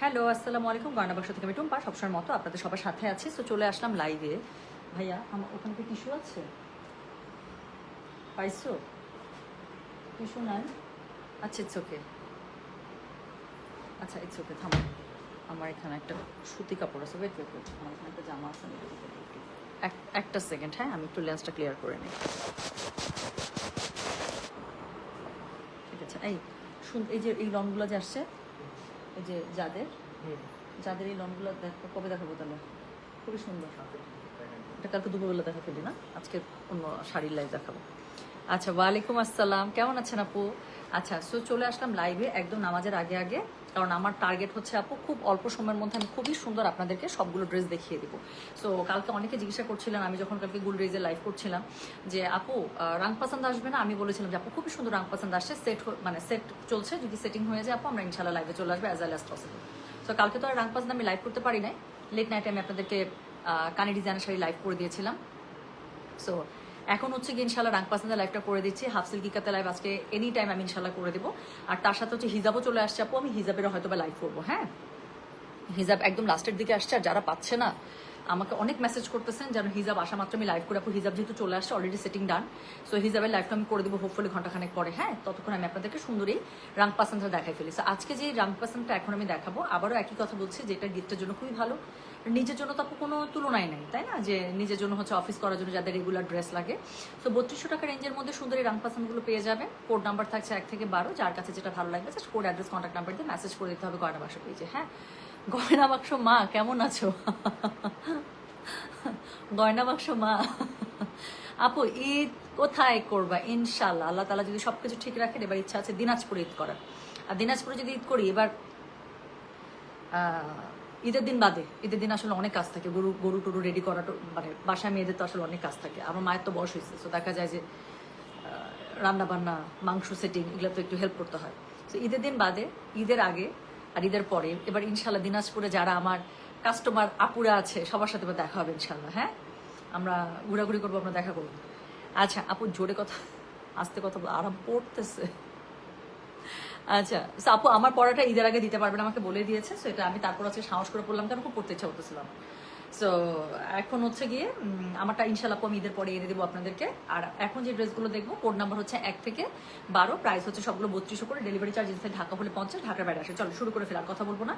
Hello, আসসালামু আলাইকুম। গয়না বাক্স থেকে আমি টুম্পা, সবসময়ের মতো আপনাদের সবার সাথে আছি। সো চলে আসলাম লাইভে। ভাইয়া আমার ওখানে কি টিস্যু আছে? পাইছো টিস্যু? নাই? আচ্ছা, ইটস ওকে। আচ্ছা, ইটস ওকে, থামো। আমার এখানে একটা সুতি কাপড় আছে। ওয়েট ওয়েট ওয়েট, আমার এখানে একটা জামা আছে, আমি এটা দিতে পারি একটু। একটা সেকেন্ড, হ্যাঁ, আমি একটু লেন্সটা ক্লিয়ার করে নিই। ঠিক আছে। এই যে এই লনগুলো যে আসছে, এই যে যাদের যাদের এই লনগুলো দেখো, কবে দেখাবো তাহলে? খুবই সুন্দর। এটা কালকে দুপুরবেলা দেখা ফেলি না, আজকে অন্য শাড়ির লাইভ দেখাবো। আচ্ছা, ওয়ালাইকুম আসসালাম, কেমন আছেন আপু? আচ্ছা, সো চলে আসলাম লাইভে একদম নামাজের আগে আগে, কারণ আমার টার্গেট হচ্ছে আপু খুব অল্প সময়ের মধ্যে আমি খুবই সুন্দর আপনাদেরকে সবগুলো ড্রেস দেখিয়ে দিব। সো কালকে অনেকে জিজ্ঞাসা করছিলেন, আমি যখন কালকে গুল ড্রেসে লাইভ করছিলাম, যে আপু রাং পছন্দ আসবে না? আমি বলেছিলাম যে আপু খুবই সুন্দর রাং পছন্দ আসছে, মানে সেট চলছে, যদি সেটিং হয়ে যায় আপু আমরা ইনশাল্লাহ লাইভে চলে আসবে as well as possible. So কালকে তো আর রাং পছন্দ আমি লাইভ করতে পারি নাই, লেট নাইটে আমি আপনাদেরকে কানি ডিজাইনের শাড়ি লাইভ করে দিয়েছিলাম। সো এখন হচ্ছে কি ইনশাল্লাহ রাং পাসেন্দার লাইভটা করে দিচ্ছি, হাফ সিল্কিকাতে লাইভ আজকে এনি টাইম আমি ইনশাল্লাহ করে দেবো। আর তার সাথে হচ্ছে হিজাবও চলে আসছে আপু, আমি হিজাবেরও হয়তো বা লাইভ করবো। হ্যাঁ, হিজাব একদম লাস্টের দিকে আসছে, আর যারা পাচ্ছে না আমাকে অনেক মেসেজ করতেছেন যেন হিজাব আসা মাত্র আমি লাইভ করে, আপু হিজাব যেহেতু চলে আসছে অলরেডি সেটিং ডান, সো হিজাবের লাইভটা আমি করে দেবো হোপফুলি ঘন্টাখানেক পরে। হ্যাঁ, ততক্ষণ আমি আপনাদেরকে সুন্দরই রাং পাসেন্টটা দেখাই ফেলি। সো আজকে যে রাং পাসেন্টটা এখন আমি দেখাবো, আবারও একই কথা বলছি, যেটা গিফটের জন্য খুবই ভালো, নিজের জন্য তো আপু কোনো তুলনাই নেই, তাই না? যে নিজের জন্য হচ্ছে অফিস করার জন্য যাদের রেগুলার ড্রেস লাগে। সো 3200 টাকা রেঞ্জের মধ্যে সুন্দরী রাং পাসেন্টগুলো পেয়ে যাবে। কোড নাম্বার থাকছে 1 থেকে 12, যার কাছে যেটা ভালো লাগবে just code, address, contact number দিয়ে মেসেজ করে দিতে হবে গয়না বাক্স পেজে। হ্যাঁ, গয়না বাক্স মা কেমন আছো? গয়না বাক্স মা আপু ঈদ কোথায় করবা? ইনশাল্লাহ আল্লাহ তালা যদি সবকিছু ঠিক রাখেন, এবার ইচ্ছা আছে দিনাজপুরে ঈদ করার। আর দিনাজপুরে যদি ঈদ করি এবার ঈদের দিন বাদে, ঈদের দিন আসলে অনেক কাজ থাকে, গরু গরু টরু রেডি করা, মানে বাসায় মেয়েদের তো আসলে অনেক কাজ থাকে। আমার মায়ের তো বয়স হয়েছে, তো দেখা যায় যে রান্না বান্না, মাংস সেটিং, এগুলো তো একটু হেল্প করতে হয়। তো ঈদের দিন বাদে, ঈদের আগে আর ঈদের পরে এবার ইনশাল্লাহ দিনাজপুরে যারা আমার কাস্টমার আপুরা আছে সবার সাথে দেখা হবে ইনশাল্লাহ। হ্যাঁ, আমরা ঘোরাঘুরি করবো, আমরা দেখা করবো। আচ্ছা আপু জোরে কথা, আস্তে কথা আরাম পড়তেছে। আচ্ছা, আপু আমার পড়াটা ঈদের আগে দিতে পারবেন আমাকে বলে দিয়েছে, সো এটা আমি তারপর আজকে সাহস করে পড়লাম, কারণ খুব পড়তে ইচ্ছা করতেছিলাম। সো এখন হচ্ছে গিয়ে আমারটা ইনশাল্লাহ আমি ঈদের পরে এনে দেবো আপনাদেরকে। আর এখন যে ড্রেসগুলো দেখবো, কোড নাম্বার হচ্ছে 1 থেকে 12, প্রাইস হচ্ছে সবগুলো 3200 করে, ডেলিভারি চার্জ ইনসাইড ঢাকা হলে 50, ঢাকার বাইরে আসে। চলো শুরু করে ফেলার কথা বলবো না।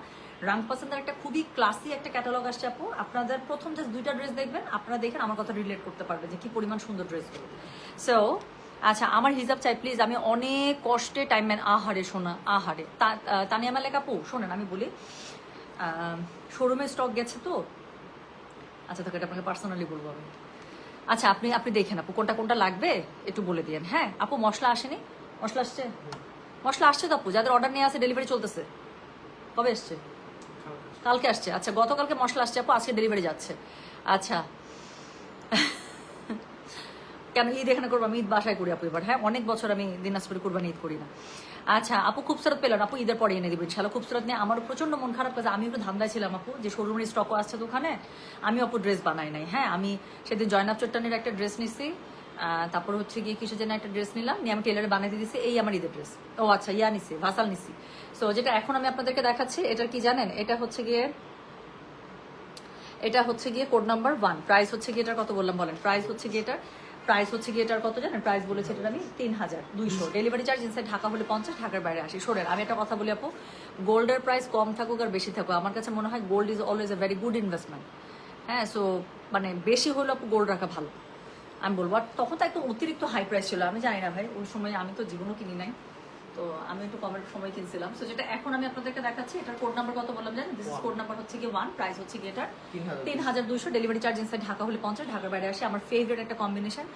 রাং পাসেন্দার একটা খুবই ক্লাসি একটা ক্যাটালগ আসছে আপু, আপনাদের প্রথম জাস্ট 2টা ড্রেস দেখবেন, আপনারা দেখেন আমার কথা রিলেট করতে পারবেন যে কি পরিমাণ সুন্দর ড্রেসগুলো। সো আচ্ছা, আমার হিসাব চাই প্লিজ, আমি অনেক কষ্টে টাইম ম্যান। আহারে শোনা, আহারে তানিয়া মালেক আপু শোনেন, আমি বলি শোরুমে স্টক গেছে তো। আচ্ছা তাকে আপনাকে পার্সোনালি বলবো আমি। আচ্ছা আপনি আপনি দেখেন আপু কোনটা কোনটা লাগবে একটু বলে দিয়েন। হ্যাঁ আপু, মশলা আসেনি? মশলা আসছে? মশলা আসছে তো আপু, যাদের অর্ডার নিয়ে আসে ডেলিভারি চলতেছে। কবে আসছে? কালকে আসছে। আচ্ছা গতকালকে মশলা আসছে আপু, আজকে ডেলিভারি যাচ্ছে। আচ্ছা কেন ঈদ এখানে করবো? আমি ঈদ বাসায় করি আপু এবার। হ্যাঁ, অনেক বছর আমি দিনাজপুরে কুরবানি ঈদ করি না। আচ্ছা আপু খুবসুরত পেলেন আপু, ঈদের পরে এনে দেবেন ইনশাল্লাহ। খুবসুরত নিয়ে আমারও প্রচন্ড মন খারাপ, কাজে আমি একটু ধান্দায় ছিলাম আপু যে শোরুমের স্টকও আসছে তো ওখানে, আমি আপু ড্রেস বানাই নাই। হ্যাঁ, আমি সেদিন জয়নাব চট্টানের একটা ড্রেস নিছি, তারপর হচ্ছে গিয়ে কিসের জন্য একটা ড্রেস নিলাম, নিয়ে আমি টেলারে বানিয়ে দিয়েছি, এই আমার ঈদের ড্রেস। ও আচ্ছা, ইয়া নিছি, ভাসাল নিছি। সো যেটা এখন আমি আপনাদেরকে দেখাচ্ছি, এটার কি জানেন? এটা হচ্ছে গিয়ে কোড নাম্বার 1, প্রাইস হচ্ছে গিয়ে এটার কত বললাম বলেন? প্রাইস হচ্ছে গিয়ে এটার কত জানেন? প্রাইস বলেছে এটার আমি 3200, ডেলিভারি চার্জ ইনসাইড ঢাকা হলে 50, ঢাকার বাইরে আসি। শোনেন আমি একটা কথা বলি আপু, গোল্ডের প্রাইস কম থাকুক আর বেশি থাকুক, আমার কাছে মনে হয় gold is always a very good investment. হ্যাঁ, সো মানে বেশি হলে আপু গোল্ড রাখা ভালো আমি বলবো। আর তখন তো একদম অতিরিক্ত হাই প্রাইস ছিল, আমি জানি না ভাই ওই সময়, আমি তো জীবনও কিনি নাই, তো আমি একটু কমের সময় কিনছিলাম। সো যেটা এখন আমি আপনাদেরকে দেখাচ্ছি, এটার কোড নাম্বার কত বললাম জানেন? দিস ইজ কোড নাম্বার হচ্ছে কি 1, প্রাইস হচ্ছে কি এটার 3200, ডেলিভারি চার্জ ইনসাইড ঢাকা হলে 50, ঢাকার বাইরে আসে। আমার ফেভারিট একটা কম্বিনেশন,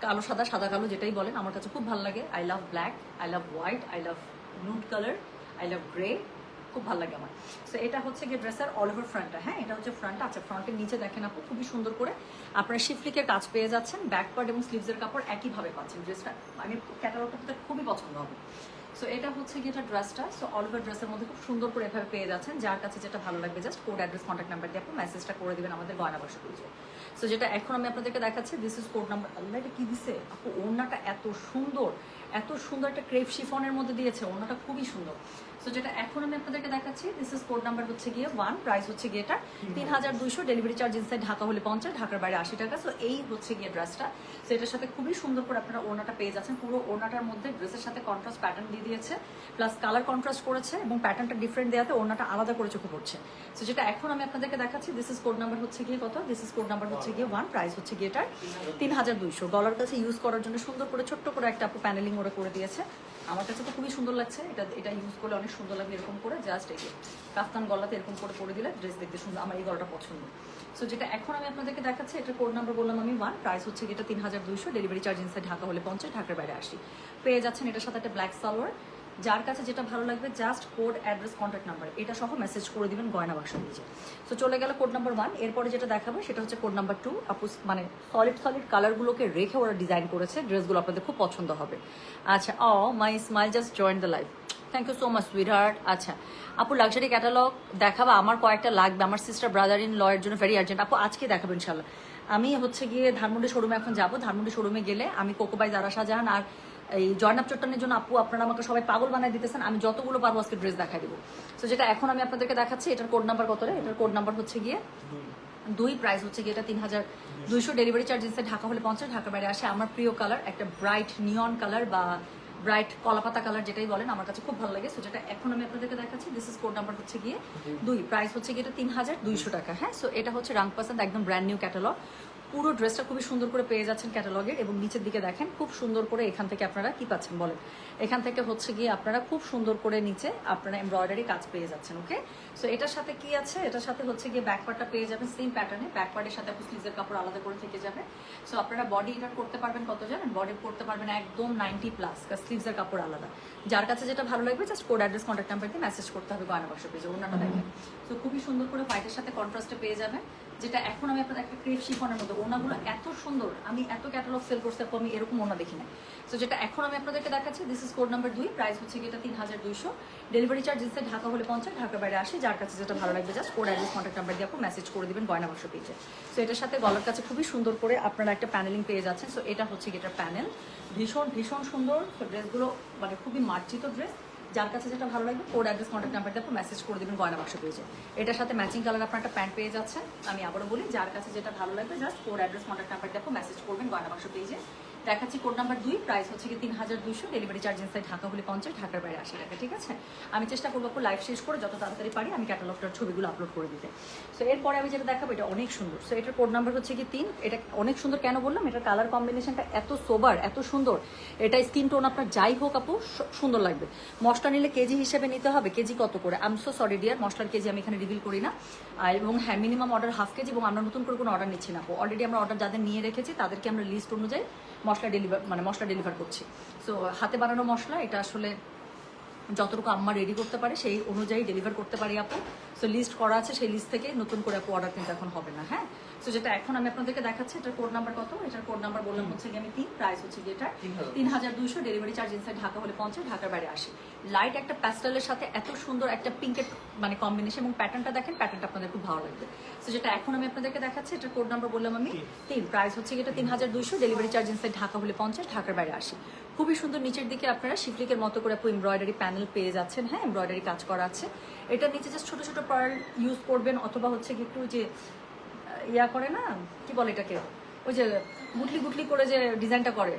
কালো সাদা, সাদা কালো যেটাই বলেন, আমার কাছে খুব ভালো লাগে। I love black, I love white, I love nude colour, I love grey, খুব ভালো লাগে আমার। সো এটা হচ্ছে গিয়ে ড্রেসের অল ওভার ফ্রন্টটা। হ্যাঁ, এটা হচ্ছে ফ্রন্ট। আচ্ছা ফ্রন্টের নিচে দেখেন আপু খুবই সুন্দর করে আপনারা শিফলিকের কাজ পেয়ে যাচ্ছেন, ব্যাক পার্ট এবং স্লিভসের কাপড় একইভাবে পাচ্ছেন। ড্রেসটা আমি ক্যাটালগটা খুবই পছন্দ হবে। সো এটা হচ্ছে কি এটা ড্রেসটা। সো অল ওভার ড্রেসের মধ্যে খুব সুন্দর করে এভাবে পেয়ে যাচ্ছেন। যার কাছে যেটা ভালো লাগবে just code address contact number দিয়ে আপনি মেসেজটা করে দিবেন আমাদের গয়না বাক্স পেজে। সো যেটা এখন আমি আপনাদেরকে দেখাচ্ছি, দিস ইজ কোড নাম্বার। আল্লাহ, এটা কি দিছে আপু, ওড়নাটা এত সুন্দর, এত সুন্দর একটা ক্রেপ শিফনের মধ্যে দিয়েছে, ওড়নাটা খুবই সুন্দর। সো যেটা এখন আমি আপনাদেরকে দেখাচ্ছি, দিস ইজ কোড নাম্বার হচ্ছে গিয়ে 1, প্রাইস হচ্ছে গিয়ে এটা 3200, ডেলিভারি চার্জ ইনসাইড ঢাকা হলে 50, ঢাকার বাইরে 80 টাকা। সো এই হচ্ছে গিয়ে ড্রেসটা। সো এটার সাথে খুবই সুন্দর করে আপনারা ওড়নাটা পেয়ে যাচ্ছেন। পুরো ওড়নাটার মধ্যে ড্রেসের সাথে কন্ট্রাস্ট প্যাটার্ন দিয়ে দিয়েছে, প্লাস কালার কন্ট্রাস্ট করেছে এবং প্যাটার্নটা ডিফারেন্ট দেওয়াতে ওড়নাটা আলাদা করে চোখে পড়ছে। সো যেটা এখন আমি আপনাদেরকে দেখাচ্ছি, দিস ইজ কোড নাম্বার হচ্ছে গিয়ে কত, দিস ইজ কোড নাম্বার হচ্ছে গিয়ে 1, প্রাইস হচ্ছে গিয়ে এটার 3200। গলার কাছে ইউজ করার জন্য সুন্দর করে ছোট্ট করে একটা আপু প্যানেলিং ওরা করে দিয়েছে। আমার কাছে তো খুবই সুন্দর লাগছে, এটা ইউজ করলে অনেক সুন্দর লাগবে। এরকম করে জাস্ট এই যে কাফতান গলাতে এরকম করে পরে দিলে ড্রেস দেখতে সুন্দর, আমার এই গলাটা পছন্দ। সো যেটা এখন আমি আপনাদেরকে দেখাচ্ছি, এটা কোড নাম্বার বললাম আমি 1, প্রাইস হচ্ছে এটা 3200, ডেলিভারি চার্জ ইনসাইড ঢাকা হলে 50, ঢাকার বাইরে 80। পেয়ে যাচ্ছেন এটার সাথে একটা ব্ল্যাক সালোয়ার। যার কাছে যেটা ভালো লাগবে just code address contact number এটা সহ মেসেজ করে দিবেন গয়না বাক্স নিচে। সো চলে গেল কোড নাম্বার 1। এরপরে যেটা দেখাবো সেটা হচ্ছে কোড নাম্বার 2। আপু মানে সলিড কালারগুলোকে রেখে ওরা ডিজাইন করেছে, ড্রেসগুলো আপনাদের খুব পছন্দ হবে। আচ্ছা, my smile just join the live, thank you so much sweetheart. আচ্ছা আপু, লাক্সারি ক্যাটালগ দেখাবো, আমার কয়েকটা লাগবে, আমার সিস্টার ব্রাদার ইন লয়ের জন্য ভেরি আর্জেন্ট। আপু আজকে দেখাবো ইনশাল্লাহ। আমি হচ্ছে গিয়ে ধানমন্ডি শোরুমে এখন যাবো। ধানমন্ডি শোরুমে গেলে আমি কোকোবাই, জারা শাহজাহান আর এই জয়নাব চট্টনের জন্য আপু আপনারা আমাকে সবাই পাগল বানায় দিতেছেন, আমি যতগুলো পারবো আজকে ড্রেস দেখাই দিব। তো যেটা এখন আমি আপনাদেরকে দেখাচ্ছি, এটার কোড নাম্বার কত রে, এটার কোড নাম্বার হচ্ছে গিয়ে 2, প্রাইস হচ্ছে গিয়ে এটা 3200, ডেলিভারি চার্জ ইনসাইড ঢাকা হলে 50, ঢাকার বাইরে আসে। আমার প্রিয় কালার একটা ব্রাইট নিয়ন কালার বা ব্রাইট কলাপাতা কালার যেটাই বলেন, আমার কাছে খুব ভালো লাগে। সো যেটা এখন আমি আপনাদেরকে দেখাচ্ছি, দিস ইজ কোড নাম্বার হচ্ছে গিয়ে 2, প্রাইস হচ্ছে গিয়ে এটা 3200 টাকা। হ্যাঁ, সো এটা হচ্ছে রাং পাসান্দ, একদম ব্র্যান্ড নিউ ক্যাটালগ। পুরো ড্রেসটা খুবই সুন্দর করে পেয়ে যাচ্ছেন ক্যাটালগের, এবং নিচের দিকে দেখেন খুব সুন্দর করে এখান থেকে আপনারা কি পাচ্ছেন বলেন, এখান থেকে হচ্ছে গিয়ে আপনারা খুব সুন্দর করে নিচে আপনারা এমব্রয়ডারি কাজ পেয়ে যাচ্ছেন। ওকে, সো এটার সাথে কি আছে, এটার সাথে হচ্ছে গিয়ে ব্যাকপার্টটা পেয়ে যাবেন সেম প্যাটার্নে, ব্যাকপার্টের সাথে আপনি স্লিভসের কাপড় আলাদা করে থেকে যাবে। সো আপনারা বডি এটা করতে পারবেন কত জানেন, বডি করতে পারবেন একদম 90+, স্লিভসের কাপড় আলাদা। যার কাছে যেটা ভালো লাগবে just code address contact number দিয়ে মেসেজ করতে হবে গয়না বাক্স পেজে। ওনাটা দেখেন, সো খুবই সুন্দর করে হোয়াইটের সাথে কন্ট্রাস্টে পেয়ে যাবেন। যেটা এখন আমি আপনাদের একটা ক্রেপ শিফনের মধ্যে, ওনাগুলো এত সুন্দর, আমি এত ক্যাটালগ সেল করতে আমি এরকম ওনা দেখি না। সো যেটা এখন আমি আপনাদেরকে দেখাচ্ছি, this is code number 2, price হচ্ছে এটা 3200, ডেলিভারি চার্জ ইনসাইড ঢাকা হলে 50, ঢাকার বাইরে আসে। যার কাছে যেটা ভালো লাগবে just code address contact number দিয়ে আপনি মেসেজ করে দিবেন গয়না বাক্স পেজে। সো এটার সাথে গলার কাছে খুবই সুন্দর করে আপনারা একটা প্যানেলিং পেয়ে যাচ্ছেন। সো এটা হচ্ছে এটার প্যানেল, ভীষণ ভীষণ সুন্দর। সো ড্রেসগুলো মানে খুবই মার্জিত ড্রেস। যার কাছে যেটা ভালো লাগবে কোড অ্যাড্রেস কন্ট্যাক্ট নাম্বার দিয়ে আপনি মেসেজ করে দেবেন গয়না বাক্স পেজে। এটার সাথে ম্যাচিং কালার আপনার একটা প্যান্ট পেয়ে যাচ্ছে। আমি আবারও বলি, যার কাছে যেটা ভালো লাগবে just code address contact number দিয়ে আপনি মেসেজ করবেন গয়না বাক্স পেজে। দেখাচ্ছি কোড নাম্বার 2, প্রাইস হচ্ছে 3200, ডেলিভারি চার্জ ইনসাইড ঢাকা হলে 50, ঢাকার বাইরে 80 টাকা। ঠিক আছে, আমি চেষ্টা করবো আপু লাইভ শেষ করে যত তাড়াতাড়ি পারি আমি ক্যাটালগটার ছবিগুলো আপলোড করে দিতে। সো এরপরে আমি যেটা দেখাবো, এটা অনেক সুন্দর। সো এটার কোড নাম্বার হচ্ছে 3। এটা অনেক সুন্দর কেন বললাম, এটার কালার কম্বিনেশনটা এত সোবার, এত সুন্দর। এটা স্কিন টোন আপনার যাই হোক আপু সুন্দর লাগবে। মশলা নিলে কেজি হিসেবে নিতে হবে, কেজি কত করে, I am so sorry dear, মশলার কেজি আমি এখানে রিভিল করি না। এবং হ্যাঁ, মিনিমাম অর্ডার হাফ কেজি, এবং আমরা নতুন করে কোনো অর্ডার নিচ্ছি না। অলরেডি আমরা অর্ডার যাদের নিয়ে রেখেছি তাদেরকে আমরা লিস্ট অনুযায়ী মশলা ডেলিভার করছি। সো হাতে বানানো মশলা, এটা আসলে যতটুকু আম্মা রেডি করতে পারে সেই অনুযায়ী ডেলিভার করতে পারি আপু। সো লিস্ট করা আছে, সেই লিস্ট থেকে নতুন করে আপু অর্ডার কিন্তু এখন হবে না। হ্যাঁ, সো যেটা এখন আমি আপনাদেরকে দেখাচ্ছি, এটার কোড নাম্বার কত, এটার কোড নাম্বার বললাম হচ্ছে আমি 3, প্রাইস হচ্ছে এটা 3200, ডেলিভারি চার্জ ইনসাইড ঢাকা হলে 50, ঢাকার বাইরে 80। লাইট একটা প্যাস্টেলের সাথে এত সুন্দর একটা পিঙ্কের মানে কম্বিনেশন, এবং প্যাটার্নটা দেখেন, প্যাটার্নটা আপনাদের খুব ভালো লাগবে। সো যেটা এখন আমি আপনাদেরকে দেখাচ্ছি, এটার কোড নাম্বার বললাম আমি 3, প্রাইস হচ্ছে এটা 3200, ডেলিভারি চার্জ ইনসাইড ঢাকা হলে 50, ঢাকার বাইরে 80। খুবই সুন্দর, নিচের দিকে আপনারা শিফলিকের মতো করে আপু এমব্রয়ডারি প্যানেল পেয়ে যাচ্ছেন। হ্যাঁ, এমব্রয়ডারি কাজ করা আছে। এটা নিচে জাস্ট ছোট ছোট পার্ল ইউজ করবেন, অথবা হচ্ছে একটু যে ইয়া করে না, কি বলে এটাকে, ওই যে গুটলি গুটলি করে যে ডিজাইনটা করে,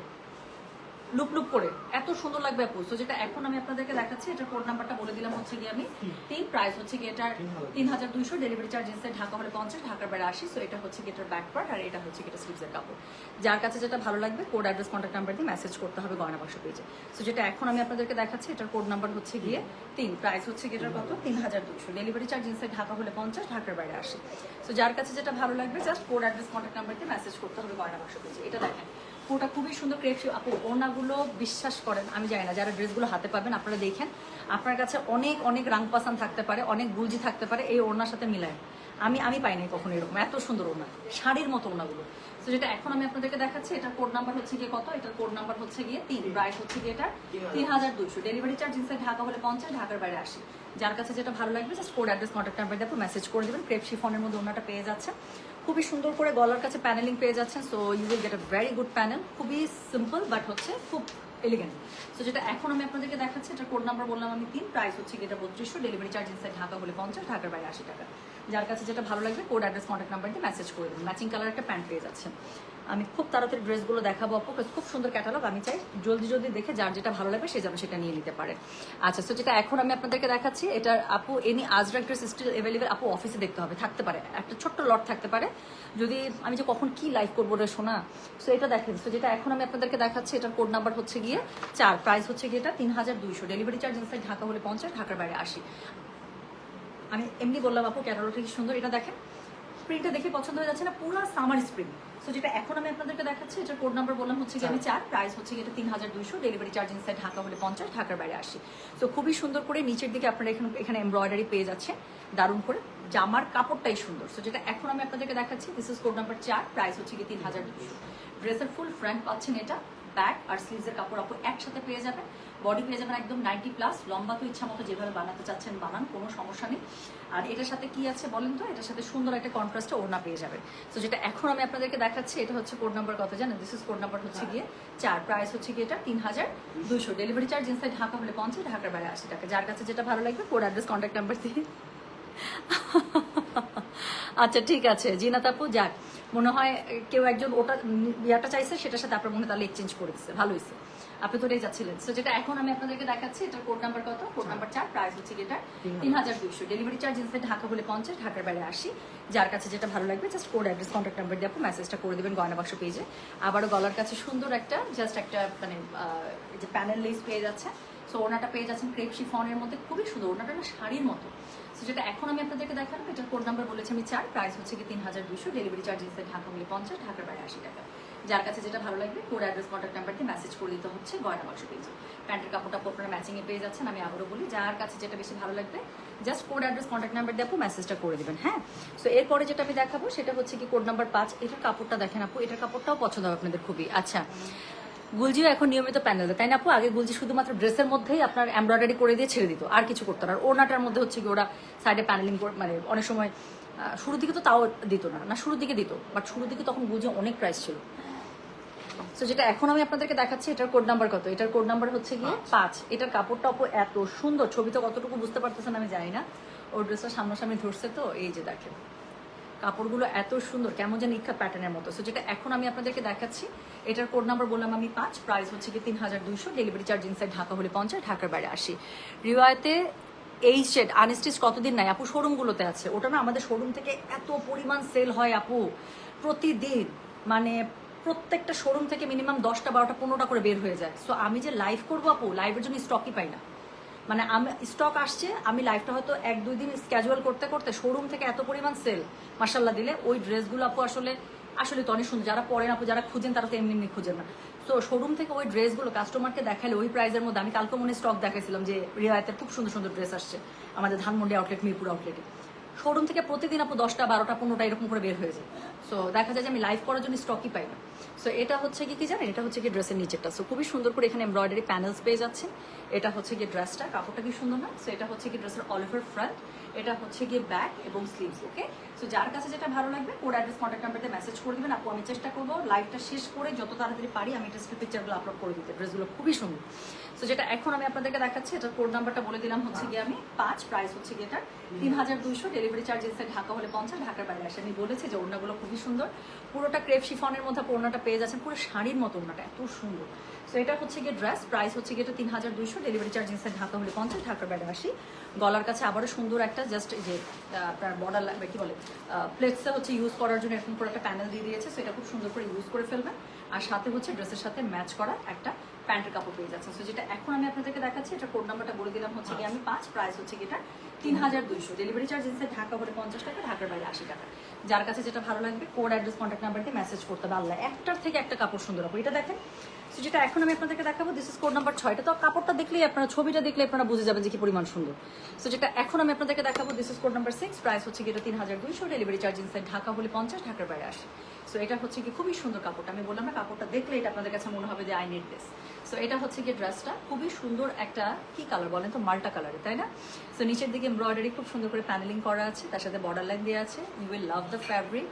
লুপ লুপ করে, এত সুন্দর লাগবে আপু। সো যেটা এখন আমি আপনাদেরকে দেখাচ্ছি, এটার কোড নাম্বারটা বলে দিলাম হচ্ছে আমি 3, প্রাইস হচ্ছে এটার 3200, ডেলিভারি চার্জ ইনসাইড ঢাকা হলে 50, ঢাকার বাইরে 80। সো এটা হচ্ছে এটার ব্যাক পার্ট, আর এটা হচ্ছে এটা স্লিভসের কাপড়। যার কাছে যেটা ভালো লাগবে কোড অ্যাড্রেস কন্ট্যাক্ট নাম্বার দিয়ে মেসেজ করতে হবে গয়না বাক্স পেজে। সো যেটা এখন আমি আপনাদেরকে দেখাচ্ছি, এটার কোড নাম্বার হচ্ছে 3, প্রাইস হচ্ছে এটার কত, 3200, ডেলিভারি চার্জ ইনসাইড ঢাকা হলে 50, ঢাকার বাইরে 80। সো যার কাছে যেটা ভালো লাগবে just code address contact number দিয়ে মেসেজ করতে হবে গয়না বাক্স পেজে। এটা দেখেন, পুরোটা খুবই সুন্দর ক্রেপ আপু। ওড়নাগুলো বিশ্বাস করেন, আমি জানি না, যারা ড্রেসগুলো হাতে পাবেন আপনারা দেখেন, আপনার কাছে অনেক অনেক রাং পাসান থাকতে পারে, অনেক গুলজি থাকতে পারে, এই ওড়নার সাথে মিলায় আমি পাই নাই কখনো এরকম এত সুন্দর ওনা, শাড়ির মতো ওনাগুলো। তো যেটা এখন আমি আপনাদেরকে দেখাচ্ছি, এটার কোড নাম্বার হচ্ছে গিয়ে কত, এটার কোড নাম্বার হচ্ছে গিয়ে 3, প্রাইস হচ্ছে গিয়ে এটা 3200, ডেলিভারি চার্জ ইনসাইড ঢাকা হলে 50, ঢাকার বাইরে 80। যার কাছে যেটা ভালো লাগবে just code address contact number দিয়ে মেসেজ করে দেবেন। ক্রেপ শিফনের মধ্যে ওনাটা পেয়ে যাচ্ছে, খুবই সুন্দর করে গলার কাছে প্যানেলিং পেয়ে যাচ্ছেন। So you will get a very good panel, খুবই সিম্পল বাট হচ্ছে খুব এলিগেন্ট। সো যেটা এখন আমি আপনাদেরকে দেখাচ্ছি, এটা কোড নাম্বার বললাম আমি 3, প্রাইস হচ্ছে এটা 3200, ডেলিভারি চার্জ ইনসাইড ঢাকা হলে 50, ঢাকার বাইরে 80 টাকা। যার কাছে যেটা ভালো লাগবে কোড অ্যাড্রেস কন্ট্যাক্ট নাম্বার দিয়ে মেসেজ করে দেবেন। ম্যাচিং কালার একটা প্যান্ট পেয়ে যাচ্ছেন। আমি খুব তাড়াতাড়ি ড্রেসগুলো দেখাবো আপু, খুব সুন্দর ক্যাটালগ, আমি চাই জলদি জলদি দেখে যার যেটা ভালো লাগবে সে যাবে সেটা নিয়ে নিতে পারে। আচ্ছা, সো যেটা এখন আমি আপনাদেরকে দেখাচ্ছি, এটার আপু any Azrak dress still available, আপু অফিসে দেখতে হবে, থাকতে পারে একটা ছোট্ট লট থাকতে পারে, যদি আমি যে কখন কি লাইভ করবো রে শোনা। সো এটা দেখেন, সো যেটা এখন আমি আপনাদেরকে দেখাচ্ছি, এটার কোড নাম্বার হচ্ছে গিয়ে 4, প্রাইস হচ্ছে গিয়ে এটা 3200, ডেলিভারি চার্জ ইনসাইড ঢাকা হলে 50, ঢাকার বাইরে 80। আমি এমনি বললাম আপু ক্যাটালগটা কি সুন্দর, এটা দেখেন, প্রিন্টটা দেখে পছন্দ হয়ে যাচ্ছে না, পুরো সামার স্প্রিং। সো যেটা এখন আমি আপনাদেরকে দেখাচ্ছি, এটার কোড নাম্বার বললাম হচ্ছে গিয়ে আমি 4, প্রাইস হচ্ছে এটা 3200, ডেলিভারি চার্জ ইনসাইড ঢাকা হলে 50, ঢাকার বাইরে 80। সো খুবই সুন্দর করে নিচের দিকে আপনারা এখানে এমব্রয়ডারি পেয়ে যাচ্ছে দারুণ করে, জামার কাপড়টাই সুন্দর। সো যেটা এখন আমি আপনাদেরকে দেখাচ্ছি, this is code number 4, price হচ্ছে গিয়ে 3200। ড্রেসের ফুল ফ্রন্ট পাচ্ছেন, এটা ব্যাক আর স্লিভসের কাপড় আপু একসাথে পেয়ে যাবেন, বডি পেয়ে যাবেন একদম 90+, লম্বা তো ইচ্ছা মতো যেভাবে বানাতে চাচ্ছেন বানান, কোনো সমস্যা নেই। আর এটার সাথে কি আছে বলেন তো, এটার সাথে সুন্দর একটা কন্ট্রাস্টে ওড়না পেয়ে যাবেন। তো যেটা এখন আমি আপনাদেরকে দেখাচ্ছি, এটা হচ্ছে কোড নাম্বার কত জানেন, দিস ইজ কোড নাম্বার হচ্ছে গিয়ে 4, প্রাইস হচ্ছে গিয়ে এটা 3200, ডেলিভারি চার্জ ইনসাইড ঢাকা হলে 50, ঢাকার বাইরে 80 টাকা। যার কাছে যেটা ভালো লাগবে কোড অ্যাড্রেস কন্ট্যাক্ট নাম্বার দিয়ে আচ্ছা ঠিক আছে জিনাত আপু, যাক মনে হয় কেউ একজন ওটা ইয়াটা চাইছে, সেটার সাথে আপনার মনে হয় তাহলে এক্সচেঞ্জ করে দিচ্ছে, ভালো হয়েছে, আপনি তো রেট যাচ্ছিলেন। সো যেটা এখন আমি আপনাদেরকে দেখাচ্ছি, এটার কোড নাম্বার কত, কোড নাম্বার 4, প্রাইস হচ্ছে এটা 3200, ডেলিভারি চার্জ ইনসাইড ঢাকা হলে 50, ঢাকার বাইরে 80। যার কাছে যেটা ভালো লাগবে just code address contact number দিয়ে আপনি মেসেজটা করে দেবেন গয়না বাক্স পেজে। আবারও গলার কাছে সুন্দর একটা জাস্ট একটা মানে যে প্যানেল লেস পেয়ে যাচ্ছে। সো ওনাটা পেয়ে যাচ্ছেন ক্রেপ শিফনের মধ্যে, খুবই সুন্দর, ওনাটা না শাড়ির মতো। সো যেটা এখন আমি আপনাদেরকে দেখাবো, এটার কোড নাম্বার বলেছি আমি 4, প্রাইস হচ্ছে কি 3200, ডেলিভারি চার্জ ইনসাইড ঢাকা হলে 50, ঢাকার বাইরে 80 টাকা। যার কাছে যেটা ভালো লাগবে কোড অ্যাড্রেস কন্ট্যাক্ট নাম্বার দিয়ে মেসেজ করে দিতে হচ্ছে গয়না বাক্স পেজে। প্যান্টের কাপড়টা আপনারা ম্যাচিংয়ে পেয়ে যাচ্ছেন। আমি আবারও বলি, যার কাছে যেটা বেশি ভালো লাগবে just code address contact number দিয়ে আপু মেসেজটা করে দেবেন। হ্যাঁ, সো এরপরে যেটা আমি দেখাবো সেটা হচ্ছে কি কোড নাম্বার 5, এটার কাপড়টা দেখেন আপু, এটার কাপড়টাও পছন্দ হবে আপনাদের খুবই। আচ্ছা, গুলজিও এখন নিয়মিত প্যানেল দেয় তাই না আপু? আগে গুলজি শুধুমাত্র ড্রেসের মধ্যেই আপনার এমব্রয়ডারি করে দিয়ে ছেড়ে দিত, আর কিছু করতো না। আর ওনাটার মধ্যে হচ্ছে কি ওরা সাইডে প্যানেলিং মানে অনেক সময় শুরুর দিকে তো তাও দিত না, শুরুর দিকে দিত, বাট শুরুর দিকে তখন গুলজি অনেক প্রাইস ছিল। সো যেটা এখন আমি আপনাদেরকে দেখাচ্ছি, এটার কোড নাম্বার কত, এটার কোড নাম্বার হচ্ছে গিয়ে 5। এটার কাপড়টা আপু এত সুন্দর, ছবিতে কতটুকু বুঝতে পারতেছেন আমি জানি না, ওর ড্রেসটা সামনাসামনি ধরছে তো, এই যে দেখেন কাপড়গুলো এত সুন্দর, কেমন যেন ইচ্ছা প্যাটার্নের মতো। সো যেটা এখন আমি আপনাদেরকে দেখাচ্ছি, এটার কোড নাম্বার বললাম আমি 5, প্রাইস হচ্ছে কি 3200, ডেলিভারি চার্জ ইনসাইড ঢাকা হলে 50, ঢাকার বাইরে 80। রিওয়ায়তে এই সেট আনস্টিচ কতদিন নাই আপু, শোরুমগুলোতে আছে, ওটা না আমাদের শোরুম থেকে এত পরিমাণ সেল হয় আপু প্রতিদিন, মানে প্রত্যেকটা শোরুম থেকে মিনিমাম 10টা 12টা 15টা করে বের হয়ে যায়। সো আমি যে লাইভ করবো আপু, লাইভের জন্য স্টকই পাই না, মানে আমি স্টক আসছে, আমি লাইভটা হয়তো 1-2 দিন স্ক্যাজুয়াল করতে করতে শোরুম থেকে এত পরিমাণ সেল মাশাল্লাহ দিলে ওই ড্রেসগুলো আপু আসলে তো অনেক সুন্দর। যারা পরেন আপু, যারা খুঁজেন তারা তো এমনি খুঁজেন না। তো শোরুম থেকে ওই ড্রেসগুলো কাস্টমারকে দেখালে ওই প্রাইসের মধ্যে, আমি কালকে মনে স্টক দেখাইছিলাম যে রিওয়ায়তের খুব সুন্দর সুন্দর ড্রেস আসছে আমাদের ধানমন্ডি আউটলেট, মিরপুর আউটলেটে। শোরুম থেকে প্রতিদিন আপু 10টা 12টা 15টা এরকম করে বের হয়ে যায়। সো দেখা যায় যে আমি লাইভ করার জন্য স্টকই পাই না। সো এটা হচ্ছে কি জানেন, এটা হচ্ছে কি ড্রেসের নিচেরটা। সো খুবই সুন্দর করে এখানে এমব্রয়ডারি প্যানেলস পেয়ে যাচ্ছেন। এটা হচ্ছে কি ড্রেসটা, কাপড়টা কি সুন্দর না? সো এটা হচ্ছে কি ড্রেসের অল ওভার ফ্রন্ট, এটা হচ্ছে গিয়ে ব্যাক এবং স্লিভস। ওকে, সো যার কাছে যেটা ভালো লাগবে কোড অ্যাড্রেস কন্ট্যাক্ট নাম্বারতে মেসেজ করে দিবেন আপু। আমি চেষ্টা করবো লাইভটা শেষ করে যত তাড়াতাড়ি পারি আমি এটা পিকচারগুলো আপলোড করে দিতে। ড্রেসগুলো খুবই সুন্দর। সো যেটা এখন আমি আপনাদেরকে দেখাচ্ছি, এটার কোড নাম্বারটা বলে দিলাম হচ্ছে গিয়ে আমি 5, প্রাইস হচ্ছে গিয়ে এটা 3200, ডেলিভারি চার্জ ইনসাইড ঢাকা হলে 50, ঢাকার বাইরে আসে। আমি বলেছি যে ওড়নাগুলো খুবই সুন্দর, পুরোটা ক্রেপ শিফনের মধ্যে ওড়নাটা পেয়ে যাচ্ছেন, পুরো শাড়ির মতো ওড়নাটা এত সুন্দর। সো এটা হচ্ছে গিয়ে ড্রেস, প্রাইস হচ্ছে গিয়ে এটা 3200, ডেলিভারি চার্জ ইনসাইড ঢাকা হলে 50, ঢাকার বাইরে আসি। গলার কাছে আবারও সুন্দর একটা জাস্ট যে আপনার বর্ডার কি বলে প্লেটসে হচ্ছে ইউজ করার জন্য এরকম করে একটা প্যানেল দিয়ে দিয়েছে। সো এটা খুব সুন্দর করে ইউজ করে ফেলবেন। আর সাথে হচ্ছে ড্রেসের সাথে ম্যাচ করা একটা প্যান্টের কাপড় পেয়ে যাচ্ছে। সো যেটা এখন আমি আপনাদেরকে দেখাচ্ছি, এটা কোড নাম্বারটা বলে দিলাম হচ্ছে গিয়ে আমি 5, প্রাইস হচ্ছে গিয়ে এটা 3200, ডেলিভারি চার্জ ইনসাইড ঢাকা হলে 50 টাকা, ঢাকার বাইরে 80 টাকা। যার কাছে যেটা ভালো লাগবে কোড অ্যাড্রেস কন্ট্যাক্ট নাম্বার দিয়ে মেসেজ করতে হবে। আল্লাহ, একটার থেকে একটা কাপড় সুন্দর হবে, এটা দেখেন। সো তো যেটা এখন আমি আপনাদেরকে দেখাবো, দিস ইজ কোড নাম্বার 6। এটা তো কাপড়টা দেখলেই আপনারা, ছবিটা দেখলে আপনারা বুঝে যাবেন যে কি পরিমাণ সুন্দর। তো যেটা এখন আমি আপনাদেরকে দেখাবো, this is code number 6, price হচ্ছে কি এটা 3200, ডেলিভারি চার্জ ইনসাইড ঢাকা হলে 50, ঢাকার বাইরে 80। সো এটা হচ্ছে কি খুবই সুন্দর কাপড়টা, আমি বললাম না কাপড়টা দেখলে এটা আপনাদের কাছে মনে হবে যে আই নিড দিস। সো এটা হচ্ছে কি ড্রেসটা খুবই সুন্দর, একটা কি কালার বলেন তো, মাল্টা কালারে, তাই না? সো নিচের দিকে এমব্রয়ডারি খুব সুন্দর করে প্যানেলিং করা আছে, তার সাথে বর্ডার লাইন দেওয়া আছে। You will love the fabric.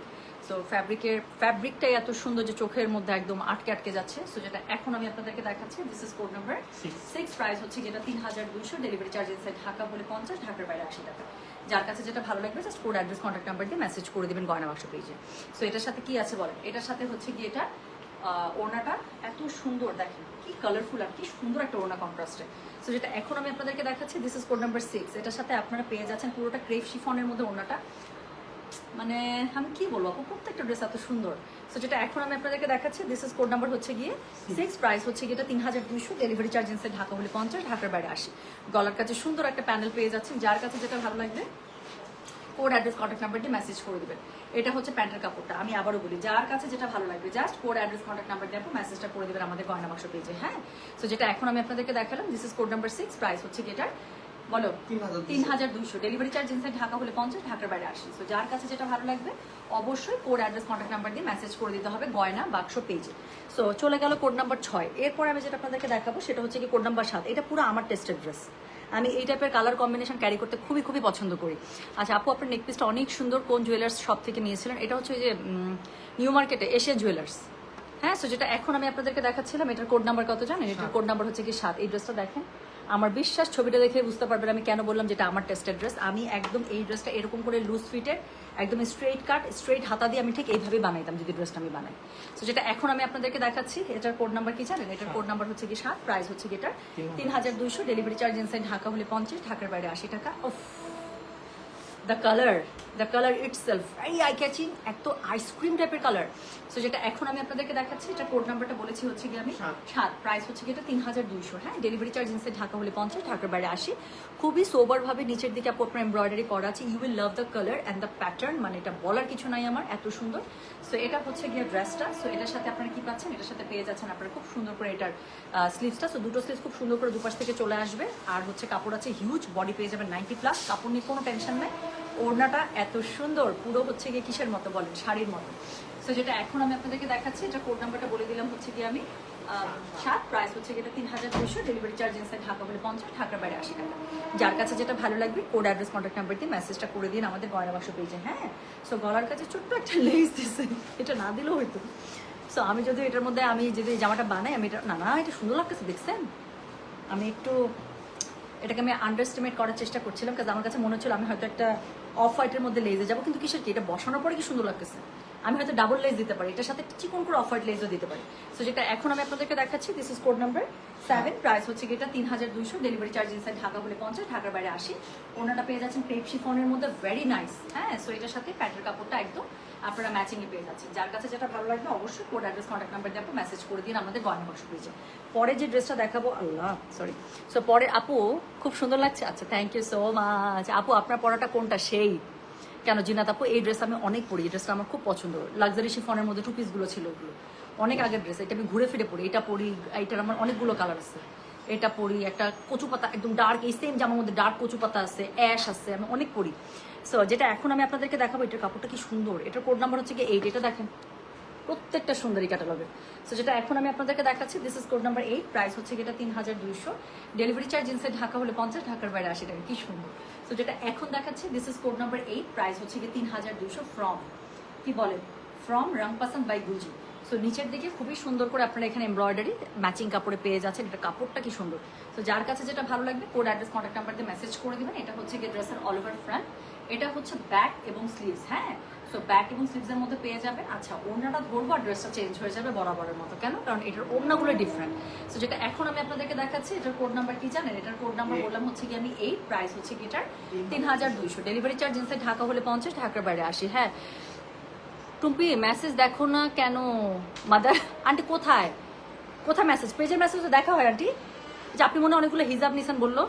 So ফ্যাব্রিকটাই এত সুন্দর যে চোখের মধ্যে একদম আটকে যাচ্ছে। সো যেটা এখন আমি আপনাদেরকে দেখাচ্ছি, this is code number 6, price হচ্ছে যেটা 3200, ডেলিভারি চার্জ ইনসাইড ঢাকা বলে 50, ঢাকার বাইরে 80 টাকা। যার কাছে যেটা ভালো লাগবে just code address contact number দিয়ে মেসেজ করে দেবেন গয়না বাক্স পেজে। সো এটার সাথে কি আছে বলেন, এটার সাথে হচ্ছে কি এটা ওড়নাটা এত সুন্দর, দেখেন কি কালারফুল আর কি সুন্দর একটা ওড়না কন্ট্রাস্টে। সো যেটা এখন আমি আপনাদেরকে দেখাচ্ছি, দিস ইজ কোড নাম্বার 6, এটার সাথে আপনারা পেয়ে যাচ্ছেন পুরোটা ক্রেপ শিফনের মধ্যে ওড়নাটা। মানে আমি কি বলবো, প্রত্যেকটা ড্রেস এত সুন্দর। সো যেটা এখন আমি আপনাদেরকে দেখাচ্ছি, দিস ইজ কোড নাম্বার হচ্ছে গিয়ে 6, প্রাইস হচ্ছে গিয়ে 3200, ডেলিভারি চার্জ ইনসাইড ঢাকা হলে 50, ঢাকার বাইরে 80। গলার কাছে সুন্দর একটা প্যানেল পেয়ে যাচ্ছেন, যার কাছে যেটা ভালো লাগবে কোড অ্যাড্রেস কন্ট্যাক্ট নাম্বার দিয়ে মেসেজ করে দিবেন। এটা হচ্ছে প্যান্টের কাপড়টা, আমি আবারও বলি যার কাছে যেটা ভালো লাগবে just code address contact number দিয়ে মেসেজটা করে দেবেন আমাদের গয়না বাক্স পেজে। হ্যাঁ, সো যেটা এখন আমি আপনাদেরকে দেখালাম, this is code number 6, price হচ্ছে গিয়ে বলো 3200, ডেলিভারি চার্জ ইনসাইড ঢাকা হলে 50, ঢাকার বাইরে 80। সো যার কাছে যেটা ভালো লাগবে অবশ্যই কোড অ্যাড্রেস কন্ট্যাক্ট নাম্বার দিয়ে মেসেজ করে দিতে হবে গয়না বাক্স পেজে। সো চলে গেল কোড নাম্বার 6। এরপর আমি যেটা আপনাদেরকে দেখাবো সেটা হচ্ছে কি কোড নাম্বার 7। এটা পুরো আমার টেস্টেড ড্রেস, আমি এই টাইপের কালার কম্বিনেশন ক্যারি করতে খুবই পছন্দ করি। আচ্ছা আপু, আপনার নেকপিসটা অনেক সুন্দর, কোন জুয়েলার্স শপ থেকে নিয়েছিলেন? এটা হচ্ছে ওই যে নিউ মার্কেটে এশিয়া জুয়েলার্স। হ্যাঁ, সো যেটা এখন আমি আপনাদেরকে দেখাচ্ছিলাম, এটার কোড নাম্বার কত জানেন? এটার কোড নাম্বার হচ্ছে কি 7। এই ড্রেসটা দেখেন, আমার বিশ্বাস ছবিটা দেখে বুঝতে পারবেন আমি কেন বললাম যেটা আমার টেস্টেড ড্রেস। আমি একদম এই ড্রেসটা এরকম করে লুজ ফিটের, একদম স্ট্রেট কাট, স্ট্রেট হাতা দিয়ে আমি ঠিক এইভাবে বানাইতাম যদি ড্রেসটা আমি বানাই। তো যেটা এখন আমি আপনাদেরকে দেখাচ্ছি, এটার কোড নাম্বার কি জানেন? এটার কোড নাম্বার হচ্ছে কি 7, প্রাইস হচ্ছে কি এটার 3200, ডেলিভারি চার্জ ইনসাইড ঢাকা হলে 50, ঢাকার বাইরে 80 টাকা। The colour itself very eye catching, এত আইসক্রিম টাইপের কালার। সো যেটা এখন আমি আপনাদেরকে দেখাচ্ছি, এটা কোড নাম্বারটা বলেছি হচ্ছে কি আমি 7, প্রাইস হচ্ছে কি এটা 3200। হ্যাঁ, ডেলিভারি চার্জ ইনসাইড ঢাকা হলে 50, ঢাকার বাইরে 80। খুবই সোবার ভাবে নিচের দিকে আপনার এমব্রয়ডারি করা আছে। You will love the colour and the pattern, মানে এটা বলার কিছু নাই আমার, এত সুন্দর। সো এটা হচ্ছে গিয়ে ড্রেসটা। সো এটার সাথে আপনারা কি পাচ্ছেন? এটার সাথে পেয়ে যাচ্ছেন আপনারা খুব সুন্দর করে এটার স্লিভসটা। সো দুটো স্লিভস খুব সুন্দর করে দুপাশ থেকে চলে আসবে। আর হচ্ছে কাপড় আছে হিউজ, বডি পেয়ে যাবেন 90+, কাপড় নিয়ে কোনো টেনশন নেই। ওড়নাটা এত সুন্দর, পুরো হচ্ছে গিয়ে কিসের মতো বলেন, শাড়ির মতো। সো যেটা এখন আমি আপনাদেরকে দেখাচ্ছি, এটা কোড নাম্বারটা বলে দিলাম হচ্ছে গিয়ে আমি 7, প্রাইস হচ্ছে গিয়ে 3200, ডেলিভারি চার্জ ইনসাইড ঢাকা বলে 50, ঢাকার বাইরে 80 টাকা। যার কাছে যেটা ভালো লাগবে কোড অ্যাড্রেস কন্ট্যাক্ট নাম্বার দিয়ে মেসেজটা করে দিন আমাদের গয়না বাক্স পেজে। হ্যাঁ, সো গলার কাছে ছোট্ট একটা লেস দিচ্ছে, এটা না দিলেও হয়তো। সো আমি যদি এটার মধ্যে আমি যদি জামাটা বানাই, আমি এটা না এটা সুন্দর লাগতেছে, দেখছেন? আমি একটু এটাকে আমি আন্ডারস্টিমেট করার চেষ্টা করছিলাম, কারণ আমার কাছে মনে হচ্ছিল আমি হয়তো একটা অফ হোয়াইটের মধ্যে লেজে যাবো, কিন্তু কিসের কি এটা বসানোর পরে কি সুন্দর লাগতেছে। আমি হয়তো ডাবল লেজ দিতে পারি, এটার সাথে চিকন করে অফ হোয়াইট লেজও দিতে পারি। সো যেটা এখন আমি আপনাদেরকে দেখাচ্ছি, this is code number 7, price হচ্ছে এটা 3200, ডেলিভারি চার্জ ইনসাইড ঢাকা হলে 50, ঢাকার বাইরে 80। ওনাটা পেয়ে যাচ্ছেন ক্রেপ শিফনের মধ্যে, ভেরি নাইস। হ্যাঁ, সো এটার সাথে প্যান্টের কাপড়টা একদম আপনারা ম্যাচিংয়ে পেয়ে যাচ্ছেন। যার কাছে যেটা ভালো লাগবে অবশ্যই কোড অ্যাড্রেস কন্ট্যাক্ট নাম্বার দিয়ে আপনি মেসেজ করে দিন আমাদের গয়না বাক্স পেজে। পরে যে ড্রেসটা দেখাবো, সো পরে আপু খুব সুন্দর লাগছে। আচ্ছা, থ্যাংক ইউ সো মাচ আপু। আপনার পরাটা কোনটা? সেই কেন জিনাত আপু, এই ড্রেস আমি অনেক পরি, এই ড্রেসটা আমার খুব পছন্দ। লাক্সারি শিফনের মধ্যে 2 পিসগুলো ছিল, ওগুলো অনেক আগের ড্রেস। এটা আমি ঘুরে ফিরে পরি, এটা পরি, এইটার আমার অনেকগুলো কালার আছে। এটা পরি, একটা কচু পাতা একদম ডার্ক, এই সেম জামার মধ্যে ডার্ক কচু পাতা আছে, অ্যাশ আছে, আমি অনেক পরি। সো যেটা এখন আমি আপনাদেরকে দেখাবো, এটার কাপড়টা কি সুন্দর। এটার কোড নাম্বার হচ্ছে কি 8, এটা দেখেন প্রত্যেকটা সুন্দরী ক্যাটালগের। সো যেটা এখন আমি আপনাদেরকে দেখাচ্ছি, this is code number 8, price হচ্ছে এটা 3200, ডেলিভারি চার্জ ইনসাইড ঢাকা হলে 50, ঢাকার বাইরে 80 টাকা। কি সুন্দর। সো যেটা এখন দেখাচ্ছি, this is code number 8, price হচ্ছে 3200, ফ্রম কি বলে ফ্রম রংপাসান বাই গুলজি। সো নিচের দিকে খুবই সুন্দর করে আপনারা এখানে এমব্রয়ডারি ম্যাচিং কাপড়ে পেয়ে যাচ্ছেন। এটা কাপড়টা কি সুন্দর। তো যার কাছে যেটা ভালো লাগবে কোড অ্যাড্রেস কন্ট্যাক্ট নাম্বার দিয়ে মেসেজ করে দিবেন। এটা হচ্ছে গিয়ে ড্রেসের অল ওভার ফ্রন্ট, এটা হচ্ছে ব্যাক এবং স্লিভস। হ্যাঁ, সো ব্যাক এবং স্লিভসের মধ্যে পেয়ে যাবেন। আচ্ছা, ওড়নাটা ধরবো আর ড্রেসটা চেঞ্জ হয়ে যাবে বরাবরের মতো, কেন? কারণ এটার ওড়নাগুলো ডিফারেন্ট। সো যেটা এখন আমি আপনাদেরকে দেখাচ্ছি, এটার কোড নাম্বার কি জানেন? এটার কোড নাম্বার বললাম হচ্ছে কি আমি 8, প্রাইস হচ্ছে কি এটার 3200, ডেলিভারি চার্জ ইনসাইড ঢাকা হলে 50, ঢাকার বাইরে 80। হ্যাঁ টুম্পি, মেসেজ দেখো না কেন? মাদার আন্টি কোথায় মেসেজ? পেজের মেসেজ তো দেখা হয় আন্টি, যে আপনি মনে অনেকগুলো হিজাব নিছেন বললো।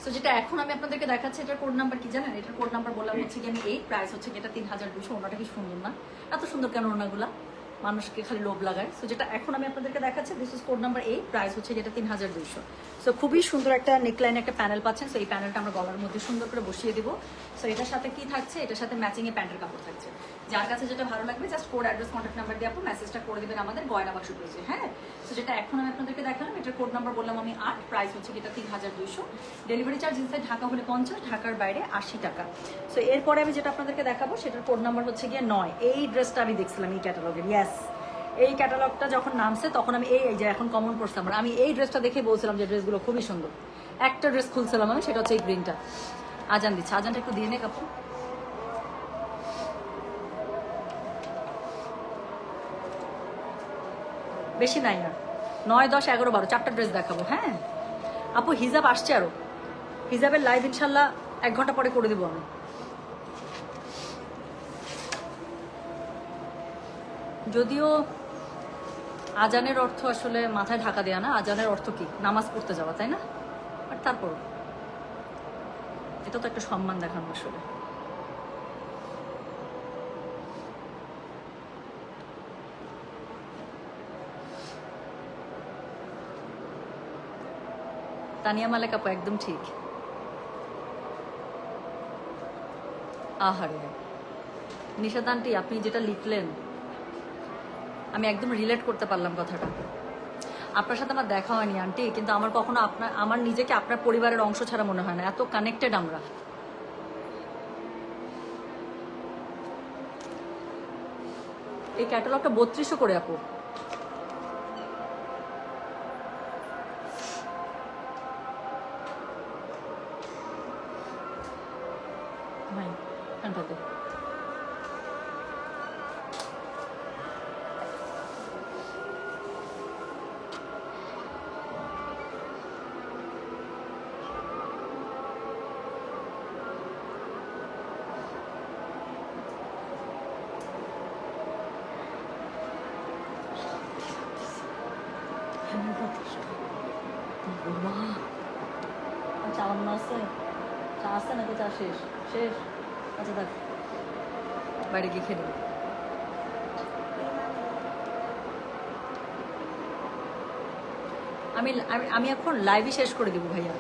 সো যেটা এখন আমি আপনাদেরকে দেখাচ্ছি, এটার কোড নাম্বার কি জানেন? এটার কোড নাম্বার বললাম হচ্ছে কি আমি 8, প্রাইস হচ্ছে এটা 3200। ওনাটা কি সুন্দর না? এত সুন্দর কেন ওনাগুলা? মানুষকে খালি লোভ লাগায়। সো যেটা এখন আমি আপনাদেরকে দেখাচ্ছি, this is code number 8, price হচ্ছে যেটা 3200। সো খুবই সুন্দর একটা নেকলাইন একটা প্যানেল পাচ্ছেন। সো এই প্যানেলটা আমরা গলার মধ্যে সুন্দর করে বসিয়ে দিব। সো এটার সাথে কি থাকছে, এটার সাথে ম্যাচিংয়ে প্যান্টের কাপড় থাকছে। যার কাছে যেটা ভালো লাগবে just code address contact number দিয়ে আপনি মেসেজটা করে দেবেন আমাদের গয়না বাক্স পেজে। হ্যাঁ, সো যেটা এখন আমি আপনাদেরকে দেখালাম, এটার কোড নাম্বার বললাম আমি 8, প্রাইস হচ্ছে যেটা 3200। ডেলিভারি চার্জ ইনসাইড ঢাকা হলে 50, ঢাকার বাইরে 80 টাকা। সো এরপরে আমি যেটা আপনাদেরকে দেখাবো সেটার কোড নাম্বার হচ্ছে গিয়ে 9। এই ড্রেসটা আমি দেখছিলাম এই ক্যাটালগের, ইয়েস এই ক্যাটালগটা যখন নামছে তখন আমি এই যে এখন কমন পড়ছে আমার, আমি এই ড্রেসটা দেখে বলছিলাম যে ড্রেসগুলো খুবই সুন্দর। একটা ড্রেস খুলছিলাম আমি, সেটা হচ্ছে এই গ্রিনটা। আজান দিচ্ছে, আজানটা একটু দিয়ে নে কাপু। বেশি নাই আর, 9, 10, 11, 12 4টা ড্রেস দেখাবো। হ্যাঁ আপু, হিজাব আসছে আরো, হিজাবের লাইভ ইনশাল্লাহ 1 ঘন্টা পরে করে দেবো আমি। যদিও আজানের অর্থ আসলে মাথায় ঢাকা দেয়া না, আজানের অর্থ কি, নামাজ পড়তে যাওয়া, তাই না? আর তারপর এটা তো একটা সম্মান দেখানো আসলে। তানিয়া মালেক আপু একদম ঠিক। আহারে নিশাদ আন্টি, আপনি যেটা লিখলেন আমি একদম রিলেট করতে পারলাম কথাটা। আপনার সাথে আমার দেখা হয়নি আন্টি, কিন্তু আমার কখনো আমার নিজেকে আপনার পরিবারের অংশ ছাড়া মনে হয় না, এত কানেক্টেড আমরা। এই ক্যাটালগটা 3200 করে আপু। ভাই ফ্যানটাতে চা বানানো আছে, চা আছে নাকি চা শেষ? শেষ, আচ্ছা থাক, বাইরে গিয়ে খেয়ে নেব। আমি আমি এখন লাইভই শেষ করে দেবো ভাইয়া।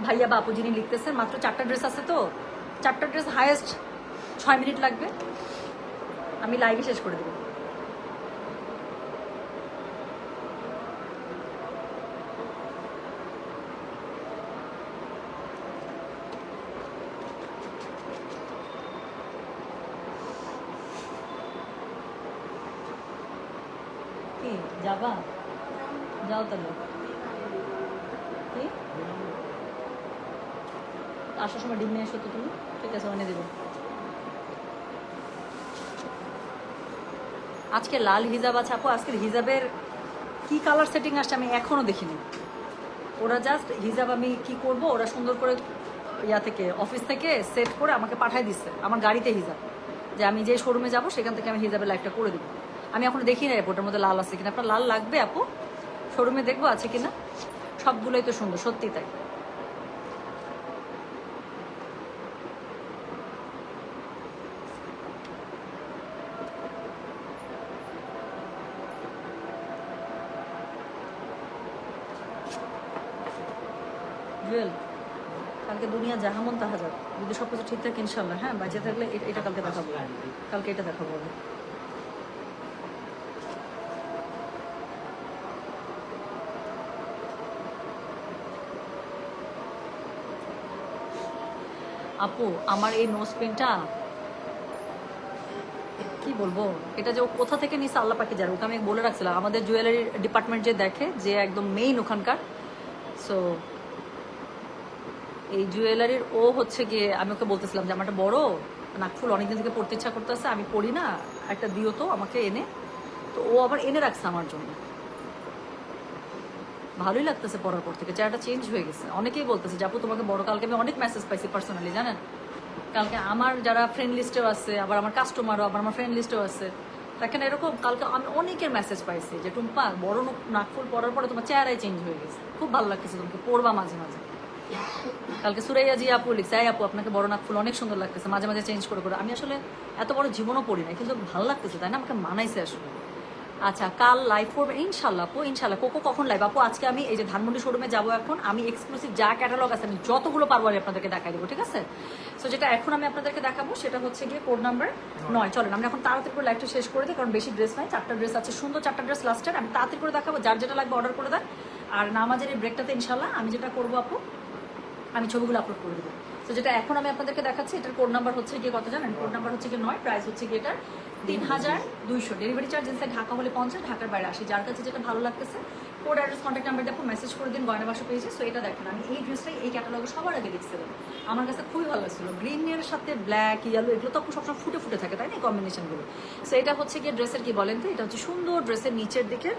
ভাইয়া বাপু যিনি লিখতেছেন, মাত্র 4টা ড্রেস আছে তো, 4টা ড্রেস হায়েস্ট 6 মিনিট লাগবে, আমি লাইভই শেষ করে দেবো। কি যাবা? যাও তাহলে। কি আসার সময় ডিম নিয়ে এসো তো তুমি, ঠিক আছে এনে দেবো। আজকে লাল হিজাব আছে আপু, আজকের হিজাবের কি কালার সেটিং আসছে আমি এখনো দেখিনি। ওরা জাস্ট হিজাব আমি কি করব, ওরা সুন্দর করে ইয়া থেকে অফিস থেকে সেট করে আমাকে পাঠাই দিচ্ছে আমার গাড়িতে হিজাব, যে আমি যে শোরুমে যাব সেখান থেকে আমি হিজাবের লাইফটা করে দেবো। আমি এখন দেখি না ওটার মধ্যে লাল আছে কিনা। আপনার লাল লাগবে আপু? শোরুমে দেখবো আছে কিনা। সবগুলোই তো সুন্দর, সত্যি তাই। জুয়েল, কালকে দুনিয়া জাহামন তাহা যাক, যদি সব কিছু ঠিক থাকে ইনশাল্লাহ। হ্যাঁ বাঁচে থাকলে এটা কালকে দেখাবো, কালকে এটা দেখাবো আমি। আপু আমার এই নোজ পেনটা কি বলবো, এটা যে ও কোথা থেকে নিছে আল্লাহ পাকে জানে। ওকে আমি বলে রাখছিলাম, আমাদের জুয়েলারি ডিপার্টমেন্ট যে দেখে, যে একদম মেইন ওখানকার, সো এই জুয়েলারির ও হচ্ছে গিয়ে, আমি ওকে বলতেছিলাম যে আমার একটা বড় নাকফুল অনেকদিন থেকে পড়তে ইচ্ছা করতেছে, আমি পড়ি না, একটা দিও তো আমাকে এনে। তো ও আবার এনে রাখছে আমার জন্য। ভালোই লাগতেছে পড়ার পর থেকে, চেহারাটা চেঞ্জ হয়ে গেছে। অনেকেই বলতেছে যে আপু তোমাকে বড়, কালকে আমি অনেক মেসেজ পাইছি পার্সোনালি জানেন। কালকে আমার যারা ফ্রেন্ড লিস্টেও আছে, আবার আমার কাস্টমারও, আবার আমার ফ্রেন্ড লিস্টেও আছে, দেখেন এরকম কালকে আমি অনেকের মেসেজ পাইছি যে টুম্পা বড় নাকফুল পরার পরে তোমার চেহারাই চেঞ্জ হয়ে গেছে, খুব ভালো লাগতেছে, তোমাকে পড়বা মাঝে মাঝে। কালকে সুরাইয়া জি আপু লিখছে, এই আপু আপনাকে বড় নাক ফুল অনেক সুন্দর লাগতেছে, মাঝে মাঝে চেঞ্জ করে করে। আমি আসলে এত বড় জীবনও পড়ি না, কিন্তু ভালো লাগতেছে, তাই না? আমাকে মানাইছে আসলে। আচ্ছা, কাল লাইভ করবে ইনশাল্লাহ আপু, ইনশাল্লাহ। কোকো কখন লাইভ আপু? আজকে আমি এই যে ধানমন্ডি শোরুমে যাবো এখন, আমি এক্সক্লুসিভ যা ক্যাটালগ আছে আমি যতগুলো পারবো আমি আপনাদেরকে দেখাই দেবো, ঠিক আছে? সো যেটা এখন আমি আপনাদেরকে দেখাবো সেটা হচ্ছে গিয়ে কোড নাম্বার 9। চলেন আমরা এখন তাড়াতাড়ি করে লাইভটা শেষ করে দিই, কারণ বেশি ড্রেস নাই, 4টা ড্রেস আছে, সুন্দর 4টা ড্রেস লাস্টের। আমি তাড়াতাড়ি করে দেখাবো, যার যেটা লাগবে অর্ডার করে দেন। আর নামাজের এই ব্রেকটাতে ইনশাল্লাহ আমি যেটা করবো আপু, আমি ছবিগুলো আপলোড করে দেবো। তো যেটা এখন আমি আপনাদেরকে দেখাচ্ছি, এটার কোড নাম্বার হচ্ছে গিয়ে কত জানেন? কোড নাম্বার হচ্ছে গিয়ে 9, প্রাইস হচ্ছে গিয়ে এটার 3200। ডেলিভারি চার্জ ইনসাইড ঢাকা হলে 50, ঢাকার বাইরে 80। যার কাছে যেটা ভালো লাগতেছে কোড অ্যাড্রেস কন্ট্যাক্ট নাম্বার দিয়ে মেসেজ করে দিন গয়না বাক্স পেজে। সো এটা দেখেন, আমি এই ড্রেসটাই এই ক্যাটালগে সবার আগে দেখছিলাম, আমার কাছে খুবই ভালো লাগছিল। গ্রিনের সাথে ব্ল্যাক ইয়েলো এগুলো তো সবসময় ফুটে ফুটে থাকে, তাই না, এই কম্বিনেশনগুলো। সো এটা হচ্ছে গিয়ে ড্রেসের কি বলেন তো, এটা হচ্ছে সুন্দর ড্রেসের নিচের দিকে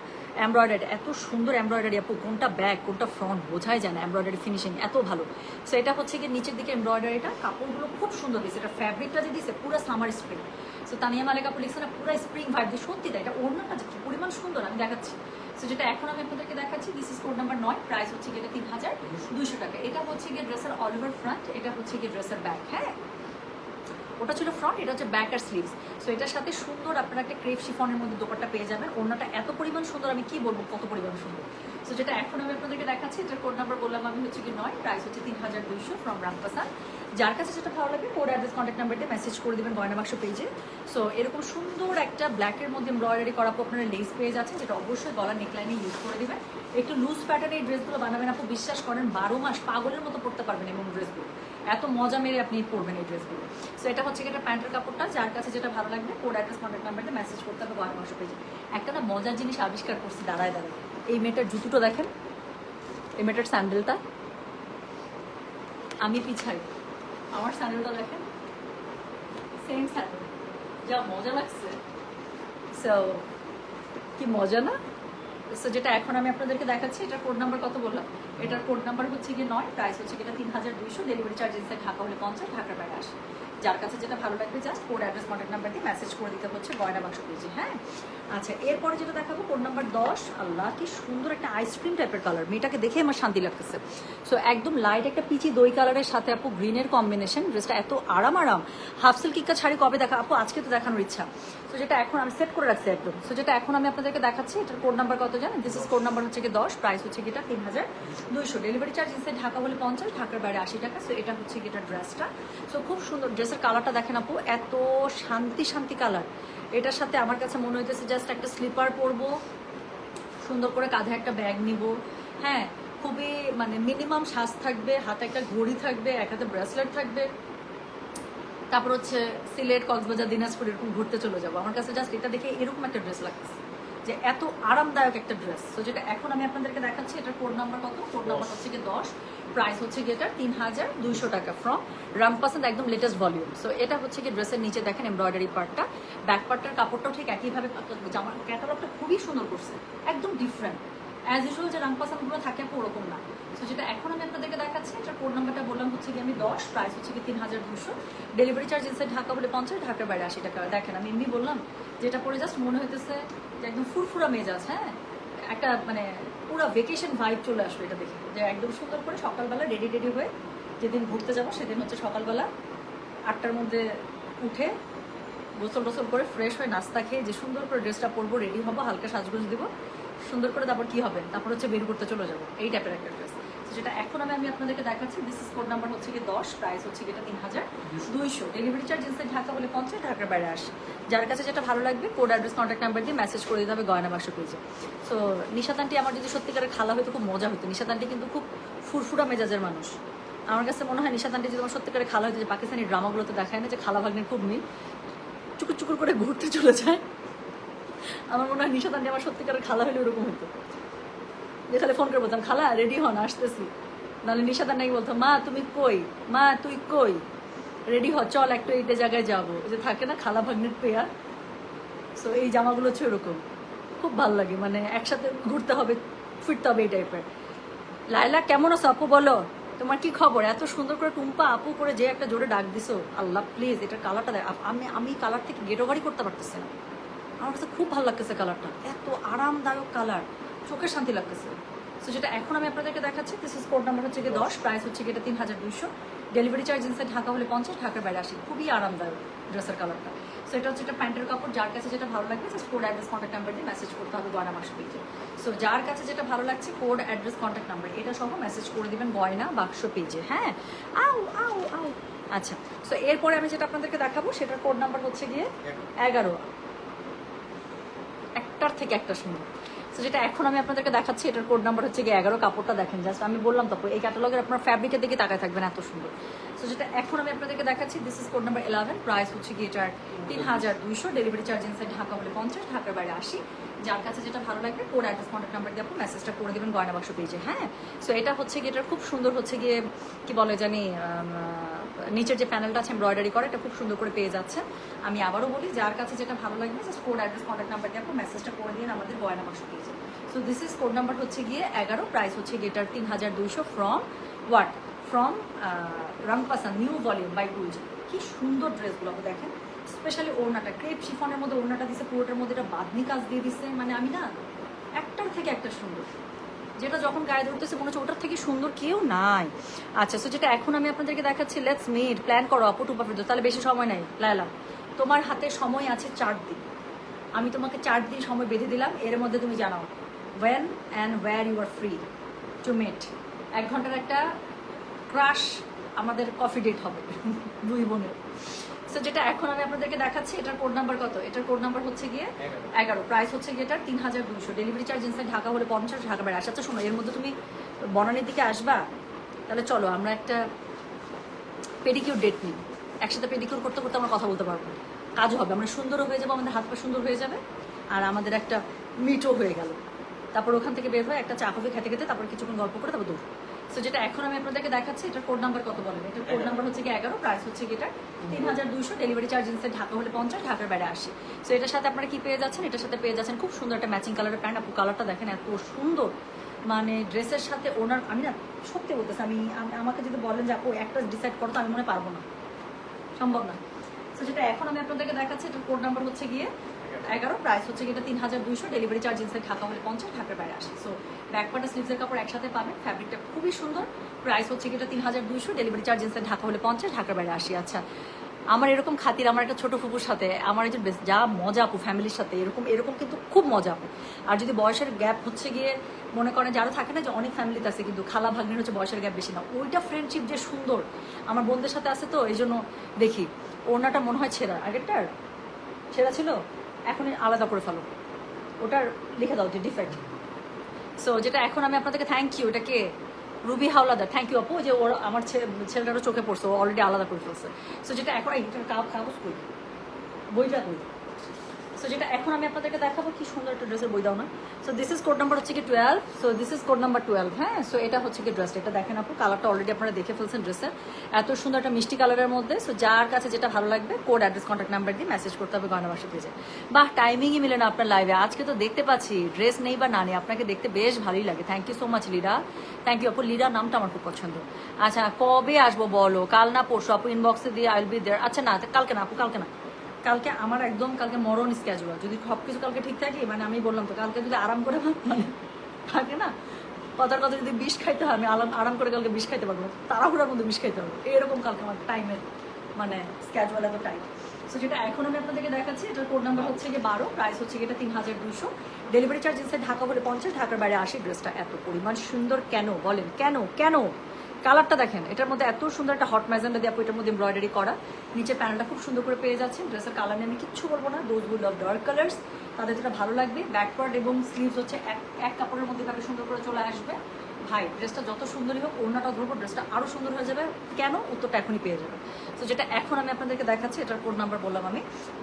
এমব্রয়ডারি, এত সুন্দর এমব্রয়ডারি আপু, কোনটা ব্যাক কোনটা ফ্রন্ট বোঝাই যায় না, এমব্রয়ডারি ফিনিশিং এত ভালো। সো এটা হচ্ছে গিয়ে নিচের দিকে এমব্রয়ডারিটা, কাপড়গুলো খুব সুন্দর দিয়েছে, এটা ফ্যাব্রিকটা যে দিয়েছে পুরো সামার স্প্রিং। সো তানিয়া মালিক আপু লিখছে না পুরো স্প্রিং ভাইব দিয়ে, সত্যি তাই। এটা ওড়নাটা যে কি পরিমাণ সুন্দর আমি দেখাচ্ছি। সো যেটা এখন আমি আপনাদেরকে দেখাচ্ছি, this is code number 9, price হচ্ছে গিয়ে 3200 টাকা। এটা হচ্ছে গিয়ে ড্রেসের অল ওভার ফ্রন্ট, এটা হচ্ছে গিয়ে ড্রেসের ব্যাক। হ্যাঁ, ওটা ছিল ফ্রন্ট, এটা হচ্ছে ব্যাক আর স্লিভস। সো এটার সাথে সুন্দর আপনারা একটা ক্রেপ শিফনের মধ্যে দোপাট্টা পেয়ে যাবেন। ওড়নাটা এত পরিমাণ সুন্দর, আমি কি বলবো কত পরিমাণ সুন্দর। সো যেটা এখন আমি আপনাদেরকে দেখাচ্ছি, এটার কোড নাম্বার বললাম আমি হচ্ছে কি 9, প্রাইস হচ্ছে 3200 ফ্রম রামপাসান। যার কাছে যেটা ভালো লাগে কোড অ্যাড্রেস কন্ট্যাক্ট নাম্বার দিয়ে মেসেজ করে দেবেন গয়না বাক্স পেজে। সো এরকম সুন্দর একটা ব্ল্যাকের মধ্যে এমব্রয়ডারি করা আপনারা লেস পেয়ে যাচ্ছেন, যেটা অবশ্যই গলার নেকলাইনে ইউজ করে দেবেন। একটু লুজ প্যাটার্নে এই ড্রেসগুলো বানাবেন আপু, বিশ্বাস করেন 12 মাস পাগলের মতো পড়তে পারবেন এবং ড্রেসগুলো এত মজা মেরে আপনি পরবেন এই ড্রেসগুলো। সো এটা হচ্ছে এটা প্যান্টের কাপড়টা, যার কাছে যেটা ভালো লাগবে কোড অ্যাড্রেস কন্ট্যাক্ট নাম্বার দিয়ে মেসেজ করতে হবে গয়না বাক্স পেজে। একটা না মজার জিনিস আবিষ্কার করছি দাঁড়ায় দাঁড়ায়, এই মেয়েটার জুতোটা দেখেন, এই মেয়েটার স্যান্ডেলটা, আমি পিছাই, আমার স্যান্ডেলটা দেখেন, সেম স্যান্ডেল, যা মজা লাগছে। সো কি মজা না? সো যেটা এখন আমি আপনাদেরকে দেখাচ্ছি, এটার কোড নাম্বার কত বললাম? এটার কোড নাম্বার হচ্ছে গিয়ে 9, প্রাইস হচ্ছে গিয়ে 3200। ডেলিভারি চার্জ ইনসাইড ঢাকা হলে 50, ঢাকার বাইরে 80। যার কাছে যেটা ভালো লাগবে just code address contact number দিয়ে মেসেজ করে দিতে হচ্ছে গয়না বাক্স পেজে। হ্যাঁ, আচ্ছা, এরপরে যেটা দেখাবো কোড নাম্বার 10। আল্লাহ কি সুন্দর একটা আইসক্রিম টাইপের কালার, মেয়েটাকে দেখে আমার শান্তি লাগতেছে। সো একদম লাইট একটা পিচি দই কালারের সাথে আপু গ্রিনের কম্বিনেশন, ড্রেসটা এত আরাম। হাফ সিল্ক ইক্কা শাড়ি কবে দেখা আপু? আজকে তো দেখানোর ইচ্ছা। সো যেটা এখন আমি সেট করে রাখছি একদম। সো যেটা এখন আমি আপনাদেরকে দেখাচ্ছি, এটার কোড নাম্বার কত জানেন? দিস ইজ কোড নাম্বার হচ্ছে কি 10, প্রাইস হচ্ছে কি এটা 3200। ডেলিভারি চার্জ ইনসাইড ঢাকা হলে 50, ঢাকার বাইরে 80 টাকা। সো এটা হচ্ছে কি এটা ড্রেসটা। সো খুব সুন্দর ড্রেসের কালারটা দেখেন আপু, এত শান্তি শান্তি কালার। এটার সাথে আমার কাছে মনে হইতেছে জাস্ট একটা স্লিপার পরবো, সুন্দর করে কাঁধে একটা ব্যাগ নিব। হ্যাঁ, খুবই মানে মিনিমাম সাজ থাকবে, হাতে একটা ঘড়ি থাকবে, এক হাতে ব্রেসলেট থাকবে, তারপর হচ্ছে সিলেট, কক্সবাজার, দিনাজপুর এরকম ঘুরতে চলে যাবো। আমার কাছে জাস্ট এটা দেখে এরকম একটা ড্রেস লাগতেছে, যে এত আরামদায়ক একটা ড্রেস। তো যেটা এখন আমি আপনাদেরকে দেখাচ্ছি, এটার কোড নাম্বার কত? কোড নাম্বার হচ্ছে গিয়ে 10, প্রাইস হচ্ছে গিয়ে এটা 3200 টাকা ফ্রম রামপাসান, একদম লেটেস্ট ভলিউম। সো এটা হচ্ছে গিয়ে ড্রেসের নিচে দেখেন এমব্রয়ডারি পার্টটা, ব্যাক পার্টটার কাপড়টাও ঠিক একইভাবে, জামার ক্যাটালগটা খুবই সুন্দর করছে, একদম ডিফারেন্ট। অ্যাজ ইউজুয়াল যে রামপাসানগুলো থাকে আপু ওরকম না। সো যেটা এখন আমি আপনাদেরকে দেখাচ্ছি, এটার কোড নাম্বারটা বললাম হচ্ছে কি আমি 10, প্রাইস হচ্ছে কি 3200। ডেলিভারি চার্জ ইনসাইড ঢাকা বলে 50, ঢাকার বাইরে 80 টাকা। দেখেন আমি এমনি বললাম, যেটা পরে জাস্ট মনে হইতেছে যে একদম ফুরফুরা মেজাজ। হ্যাঁ, একটা মানে পুরো ভেকেশন ভাইব চলে আসবে এটা দেখে, যে একদম সুন্দর করে সকালবেলা রেডি হয়ে যেদিন ঘুরতে যাবো সেদিন হচ্ছে সকালবেলা 8টার মধ্যে উঠে গোসল টোসল করে ফ্রেশ হয়ে নাস্তা খেয়ে যে সুন্দর করে ড্রেসটা পরবো, রেডি হবো, হালকা সাজগোজ দিব সুন্দর করে, তারপর কি হবে, তারপর হচ্ছে বের করতে চলে যাবো, এই টাইপের একটা ড্রেস। যেটা এখন আমি আপনাদেরকে দেখাচ্ছি, দিস ইজ কোড নাম্বার হচ্ছে কি 10, প্রাইস হচ্ছে এটা 3200। ডেলিভারি চার্জ ইনসাইড ঢাকা বলে 50, ঢাকার বাইরে 80। যার কাছে যেটা ভালো লাগবে কোড অ্যাড্রেস কন্ট্যাক্ট নাম্বার দিয়ে মেসেজ করে দিতে হবে গয়না বাক্স পেজে। সো নিশাত আন্টি আমার যদি সত্যিকারের খালা হয়তো খুব মজা হতো। নিশাত আন্টি কিন্তু খুব ফুরফুরা মেজাজের মানুষ। আমার কাছে মনে হয় নিশাত আন্টি যদি আমার সত্যিকারের খালা হতো, যে পাকিস্তানি ড্রামাগুলোতে দেখায় না যে খালা ভাগ্নের খুব মিল, চুকুর চুকুর করে ঘুরতে চলে যায়, আমার মনে হয় নিশাত আন্টি আমার সত্যিকারের খালা হলে ওরকম হতো। যে খালি ফোন করে বলতাম খালা রেডি হন আসতেছি, নাহলে নিশাত আন্টি বলতাম মা তুমি কই, মা তুই কই, রেডি হ চল একটু এইটা জায়গায় যাবো, যে থাকে না খালা ভাগ্নের পেয়ার। সো এই জামাগুলো হচ্ছে ওরকম, খুব ভালো লাগে, মানে একসাথে ঘুরতে হবে, ফিরতে হবে এই টাইপের। লাইলা কেমন আছো আপু বলো, তোমার কি খবর? এত সুন্দর করে টুম্পা আপু করে যে একটা জোরে ডাক দিছো, আল্লাহ প্লিজ এটার কালারটা দেখ। আমি কালার থেকে গেটোভারি করতে পারতেছি না, আমার কাছে খুব ভালো লাগতেছে কালারটা, এত আরামদায়ক কালার, চোখের শান্তি লাগতেছে। সো যেটা এখন আমি আপনাদেরকে দেখাচ্ছি, দিস ইজ কোড নাম্বার হচ্ছে গিয়ে 10, প্রাইস হচ্ছে গিয়ে এটা 3200, ডেলিভারি চার্জ ইনসাইড ঢাকা হলে 50, ঢাকার বাইরে 80। খুবই আরামদায়ক ড্রেসের কালারটা। সো এটা হচ্ছে একটা প্যান্টের কাপড়, যার কাছে যেটা ভালো লাগবে just code address contact number দিয়ে মেসেজ করতে হবে গয়না বাক্স পেজে। সো যার কাছে যেটা ভালো লাগছে কোড অ্যাড্রেস কন্ট্যাক্ট নাম্বার এটা সহ মেসেজ করে দিবেন গয়না বাক্স পেজে। হ্যাঁ, আউ আউ আউ। আচ্ছা, সো এরপরে আমি যেটা আপনাদেরকে দেখাবো সেটার কোড নাম্বার হচ্ছে গিয়ে 11, একটার থেকে একটা সুন্দর। সো যেটা এখন আমি আপনাদেরকে দেখাচ্ছি এটার কোড নাম্বার হচ্ছে গিয়ে 11, কাপড়টা দেখেন জাস্ট, আমি বললাম তো এই ক্যাটালগের আপনার ফ্যাব্রিকের দিকে তাকায় থাকবেন, এত সুন্দর। সো যেটা এখন আমি আপনাদেরকে দেখাচ্ছি this is code number 11, price হচ্ছে গিয়ে এটার 3200, ডেলিভারি চার্জ ইনসাইড ঢাকা হলে 50, ঢাকার বাইরে 80। যার কাছে যেটা ভালো লাগবে কোড অ্যাড্রেস কন্ট্যাক্ট নাম্বার দিয়ে আপনি মেসেজটা করে দেবেন গয়না বাক্স পেজে। হ্যাঁ, সো এটা হচ্ছে গিয়ে এটার খুব সুন্দর হচ্ছে গিয়ে কি বলে জানি নিচের যে প্যানেলটা আছে এমব্রয়ডারি করা, এটা খুব সুন্দর করে পেয়ে যাচ্ছে। আমি আবারও বলি যার কাছে যেটা ভালো লাগবে just code address contact number দিয়ে আপনি মেসেজটা করে দিন আমাদের গয়না বাক্স পেজে। So this is code number হচ্ছে গিয়ে 11, প্রাইস হচ্ছে গিয়ে এটার 3200, ফ্রম হোয়াট, ফ্রম রামপাসা নিউ ভলিউম বাই গুলজ। কি সুন্দর ড্রেসগুলো দেখেন, স্পেশালি ওড়নাটা ক্রেপ শিফনের মধ্যে ওড়নাটা দিছে, পুরোটার মধ্যে এটা বাঁধনি কাজ দিয়ে দিছে, মানে আমি না একটার থেকে একটা সুন্দর, যেটা যখন গায়ে ধরতেছে মনে হচ্ছে ওটার থেকে সুন্দর কেউ নাই। আচ্ছা, সো যেটা এখন আমি আপনাদেরকে দেখাচ্ছি, লেটস মিট, প্ল্যান করো আপু টুপা ফিরদৌস। তাহলে বেশি সময় নাই লায়লা, তোমার হাতে সময় আছে 4 দিন, আমি তোমাকে 4 দিন সময় বেঁধে দিলাম, এর মধ্যে তুমি জানাও when and where you are free to meet. 1 ঘন্টার একটা ক্রাশ আমাদের কফি ডেট হবে দুই বোনের। সো যেটা এখন আমি আপনাদেরকে দেখাচ্ছি এটার কোড নাম্বার কত, এটার কোড নাম্বার হচ্ছে গিয়ে 11, প্রাইস হচ্ছে গিয়ে এটার 3200, ডেলিভারি চার্জ ইনসাইড ঢাকা হলে 50, ঢাকা বাইরে 80। আচ্ছা শোনো, এর মধ্যে তুমি বনানীর দিকে আসবা, তাহলে চলো আমরা একটা পেডিকিউর ডেট নিই, একসাথে পেডিকিউর করতে করতে আমরা কথা বলতে পারবো, কাজও হবে, আমরা সুন্দরও হয়ে যাবো, আমাদের হাত পা সুন্দর হয়ে যাবে, আর আমাদের একটা মিটও হয়ে গেল। তারপর ওখান থেকে বের হয়ে একটা চা কফি খেতে খেতে তারপর কিছুক্ষণ গল্প করে তারপর দূর। সো যেটা এখন আমি আপনাদেরকে দেখাচ্ছি এটার কোড নাম্বার কত বলেন, এটার কোড নাম্বার হচ্ছে গিয়ে 11, প্রাইস হচ্ছে গিয়ে এটা 3200, ডেলিভারি চার্জ ইনসাইড ঢাকা হলে 50, ঢাকার বাইরে 80। সো এটার সাথে আপনারা কি পেয়ে যাচ্ছেন, এটার সাথে পেয়ে যাচ্ছেন খুব সুন্দর একটা ম্যাচিং কালারের প্যান্ট। আপু কালারটা দেখেন এত সুন্দর, মানে ড্রেসের সাথে ওনার, আমি না সত্যি বলতেছি, আমাকে যদি বলেন যে আপু একটা ডিসাইড করো তো আমি মনে পারবো না, সম্ভব না। সো যেটা এখন আমি আপনাদেরকে দেখাচ্ছি এটার কোড নাম্বার হচ্ছে গিয়ে 11, প্রাইস হচ্ছে গিয়ে 3200, ডেলিভারি চার্জ ইনসাইড ঢাকা হলে 50, ঢাকার বাইরে 80। সো ব্যাক পার্টে স্লিভসের কাপড় একসাথে পাবেন, ফ্যাব্রিকটা খুবই সুন্দর, প্রাইস হচ্ছে গিয়ে 3200, ডেলিভারি চার্জ ইনসাইড ঢাকা হলে 50, ঢাকার বাইরে 80। আচ্ছা, আমার এরকম খাতির আমার একটা ছোট ফুপুর সাথে আমার একজন যা মজা আপু, ফ্যামিলির সাথে এরকম এরকম কিন্তু খুব মজা আপু। আর যদি বয়সের গ্যাপ হচ্ছে গিয়ে মনে করেন যারা থাকে না যে অনেক ফ্যামিলিতে আছে কিন্তু খালা ভাগ্নের হচ্ছে বয়সের গ্যাপ বেশি না, ওইটা ফ্রেন্ডশিপ যে সুন্দর আমার বোনদের সাথে আছে, তো এই জন্য দেখি ওনাটা মনে হয় ছেঁড়া, আগেরটার ছেঁড়া ছিল, এখন আলাদা করে ফেলো, ওটার লিখে দাও যে ডিফেক্ট। সো যেটা এখন আমি আপনাদেরকে থ্যাংক ইউ, এটাকে রুবি হাওলাদার, থ্যাংক ইউ আপু, যে ওর আমার ছেলেটারও চোখে পড়ছে, ও অলরেডি আলাদা করে ফেলছে। সো যেটা এখন এইটার কাগজ কই, বইটা কই। সো যেটা এখন আমি আপনাদেরকে দেখাবো কি সুন্দর একটা ড্রেসের বই দাও না। So this is code number হচ্ছে কি 12, so this is code number 12। হ্যাঁ, সো এটা হচ্ছে কি ড্রেসটা, এটা দেখেন আপু, কালারটা অলরেডি আপনারা দেখে ফেলছেন ড্রেসের, এত সুন্দর একটা মিষ্টি কালারের মধ্যে। সো যার কাছে যেটা ভালো লাগবে কোড অ্যাড্রেস কন্ট্যাক্ট নাম্বার দিয়ে মেসেজ করতে হবে গয়না বাক্স পেজে। বাহ, টাইমিংই মিলে না আপনার লাইভে, আজকে তো দেখতে পাচ্ছি ড্রেস নেই বা না নেই, আপনাকে দেখতে বেশ ভালোই লাগে। Thank you so much Lira, thank you আপু, লিরা নামটা আমার খুব পছন্দ। আচ্ছা, কবে আসবো বলো, কাল না পরশু আপু, ইনবক্সে দিয়ে আই উইল বি দেয়ার। আচ্ছা না, কালকে না আপু, কালকে না, কালকে আমার একদম কালকে মরণ স্ক্যাজুয়াল, যদি সব কিছু কালকে ঠিক থাকে, মানে আমি বললাম তো কালকে যদি আরাম করে মানে থাকে না কথার কথা, যদি বিষ খাইতে হয় আমি আরাম করে কালকে বিষ খাইতে পারবো না, তাড়াহুড়ার মধ্যে বিষ খাইতে হবে, এরকম কালকে আমার টাইমের মানে স্ক্যাজুয়াল এত টাইম। সো যেটা এখন আমি আপনাদেরকে দেখাচ্ছি এটার কোড নাম্বার হচ্ছে গিয়ে 12, প্রাইস হচ্ছে গিয়ে 3200, ডেলিভারি চার্জ ইনসাইড ঢাকা হলে 50, ঢাকার বাইরে 80। ড্রেসটা এত পরিমাণ সুন্দর কেন বলেন, কেন কেন, কালারটা দেখেন, এটার মধ্যে এত সুন্দর একটা হট ম্যাজেন্ডা দিয়ে আপু এটার মধ্যে এমব্রয়ডারি করা, নিচে প্যানেলটা খুব সুন্দর করে পেয়ে যাচ্ছেন। ড্রেসের কালার নিয়ে আমি কিচ্ছু বলবো না, those will love dark colours, তাদের যেটা ভালো লাগবে। ব্যাকওয়ার্ড এবং স্লিভস হচ্ছে এক কাপড়ের মধ্যে ভাবে সুন্দর করে চলে আসবে। ভাই ড্রেসটা যত সুন্দরই হোক, ওড়নাটা ধরবো, ড্রেসটা আরও সুন্দর হয়ে যাবে, কেন উত্তরটা এখনই পেয়ে যাবে। তো যেটা এখন আমি আপনাদেরকে দেখাচ্ছি এটার কোড নাম্বার বললাম আমি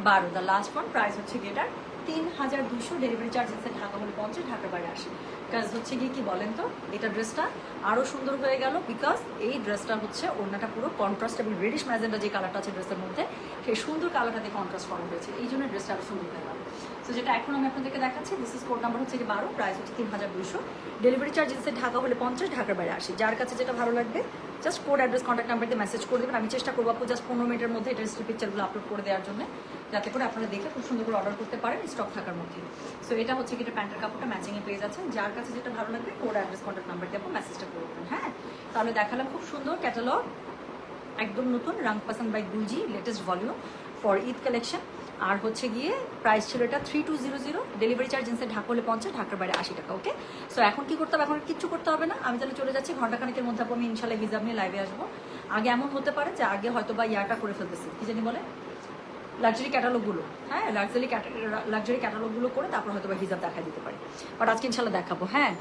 12, দ্য লাস্ট ওয়ান, প্রাইস হচ্ছে গিয়ে এটার 3200, ডেলিভারি চার্জ ইনসাইড ঢাকা হলে 50, ঢাকার বাইরে 80। কাজ হচ্ছে গিয়ে কি বলেন তো, এটা ড্রেসটা আরও সুন্দর হয়ে গেল, বিকজ এই ড্রেসটা হচ্ছে ওড়নাটা পুরো কন্ট্রাস্ট এবং রেডিশ ম্যাজেন্ডা যে কালারটা আছে ড্রেসের মধ্যে, সেই সুন্দর কালারটা দিয়ে কন্ট্রাস্ট করা হয়েছে, এই জন্য ড্রেসটা আরও সুন্দর হয়ে গেল। তো যেটা এখন আমি আপনাদেরকে দেখাচ্ছি, দিস ইজ কোড নাম্বার হচ্ছে 12, প্রাইস হচ্ছে 3200। ডেলিভারি চার্জ ইনসাইড ঢাকা হলে 50, ঢাকার বাইরে 80। যার কাছে যেটা ভালো লাগবে just code, address, contact number দিয়ে মেসেজ করে দেবেন। আমি চেষ্টা করবো আপু জাস্ট 15 মিনিটের মধ্যে এটা স্টিল পিকচারগুলো আপলোড করে দেওয়ার জন্য, যাতে করে আপনারা দেখে খুব সুন্দর করে অর্ডার করতে পারেন স্টক থাকার মধ্যে। সো এটা হচ্ছে কি, এটা প্যান্টের কাপড়টা ম্যাচিংয়ে পেয়ে যাচ্ছেন। যার কাছে যেটা ভালো লাগবে কোড, অ্যাড্রেস, কন্ট্যাক্ট নাম্বার দিয়ে আপনি মেসেজটা করে দেবেন। হ্যাঁ, তাহলে দেখালাম খুব সুন্দর ক্যাটালগ, একদম নতুন, রং পাসান বাই গুলজি, latest volume for Eid collection. আর হচ্ছে গিয়ে প্রাইস ছিল এটা 3200, ডেলিভারি চার্জ ইনসাইড ঢাকা হলে 50, ঢাকার বাইরে 80 টাকা। ওকে, সো এখন কি করতে হবে? এখন কিচ্ছু করতে হবে না, আমি তাহলে চলে যাচ্ছি ঘন্টাখানেকের মধ্যে আমি ইনশাল্লাহ হিজাব নিয়ে লাইভে আসবো। আগে এমন হতে পারে যে আগে হয়তো বা ইয়াটা করে ফেলতেছি, কি জানি বলে, লাক্সারি ক্যাটালগুলো, হ্যাঁ লাক্সারি ক্যাটালগুলো করে তারপর হয়তো বা হিজাব দেখা দিতে পারি, বাট আজকে ইনশাল্লাহ দেখাবো। হ্যাঁ,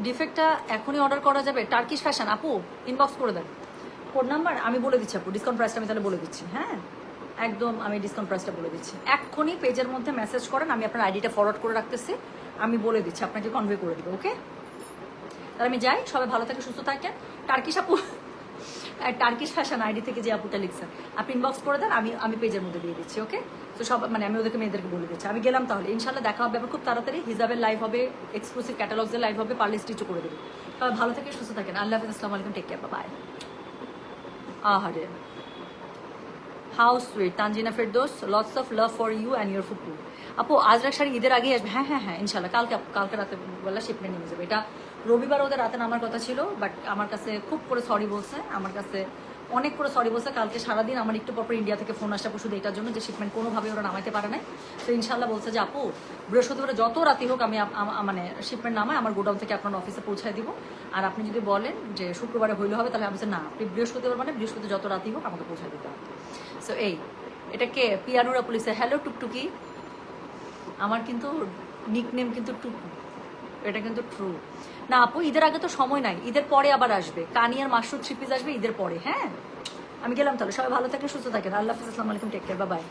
ডিফেক্টটা এখনই অর্ডার করা যাবে। টার্কিশ ফ্যাশন আপু ইনবক্স করে দেন, কোড নাম্বার আমি বলে দিচ্ছি আপু, ডিসকাউন্ট প্রাইসটা আমি তাহলে বলে দিচ্ছি। হ্যাঁ, একদম আমি ডিসকাউন্ট প্রাইসটা বলে দিচ্ছি। এক্ষুনি পেজের মধ্যে মেসেজ করেন, আমি আপনার আইডিটা ফরওয়ার্ড করে রাখতেছি, আমি বলে দিচ্ছি, আপনাকে কনভে করে দেবো। ওকে, তাহলে আমি যাই, সবাই ভালো থাকে, সুস্থ থাকেন। টার্কিশ আপু, টার্কিশ ফ্যাশন আইডি থেকে যে আপুটা লিখছেন আপনি ইনবক্স করে দেন, আমি পেজের মধ্যে দিয়ে দিচ্ছি। ওকে, তো সব মানে আমি ওদেরকে মেয়েদেরকে বলে দিচ্ছি। আমি গেলাম তাহলে, ইনশাল্লাহ দেখা হবে আবার খুব তাড়াতাড়ি। হিজাবের লাইভ হবে, এক্সক্লুসিভ ক্যাটালগসের লাইভ হবে, পারলে স্টিচও করে দেবে। সবাই ভালো থেকে সুস্থ থাকেন। আল্লাহ হাফিজ, আসসালামু আলাইকুম, টেক কেয়ার, বাই। আহারে, how sweet Tanzina Ferdous, lots of love for you and your ফুপু। আপু আজরাক শাড়ি ঈদের আগেই আসবে। হ্যাঁ হ্যাঁ হ্যাঁ, ইনশাল্লাহ কালকে রাতে বেলা শিপমেন্ট নেমে যাবে। এটা রবিবার ওদের রাতে নামার কথা ছিল, বাট আমার কাছে খুব করে সরি বলছে, আমার কাছে অনেক করে সরি বলছে। কালকে সারাদিন আমার একটু পর ইন্ডিয়া থেকে ফোন আসা শুধু এটার জন্য যে শিপমেন্ট কোনোভাবে ওরা নামাইতে পারে নাই। তো ইনশাল্লাহ বলছে যে আপু বৃহস্পতিবার যত রাতি হোক আমি মানে শিপমেন্ট নামায় আমার গোডাউন থেকে আপনার অফিসে পৌঁছায় দিব। আর আপনি যদি বলেন যে শুক্রবারে হইলে হবে, তাহলে আমি বলছি না, আপনি বৃহস্পতিবার মানে বৃহস্পতি যত রাতি হোক আমাকে পৌঁছায় দিতে হবে। সো এই এটাকে পিয়ানুরা পুলিশে হ্যালো টুকটুকি, আমার কিন্তু নিকনেম কিন্তু টুকু, এটা কিন্তু ট্রু না আপু। ঈদের আগে তো সময় নাই, ঈদের পরে আবার আসবে কানিয়ার মাশরুম 3 পিস আসবে ঈদের পরে। হ্যাঁ, আমি গেলাম তাহলে, সবাই ভালো থাকেন, সুস্থ থাকেন, আল্লাহ হাফিজ, আসসালামু আলাইকুম, টেক কেয়ার, বাই বাই।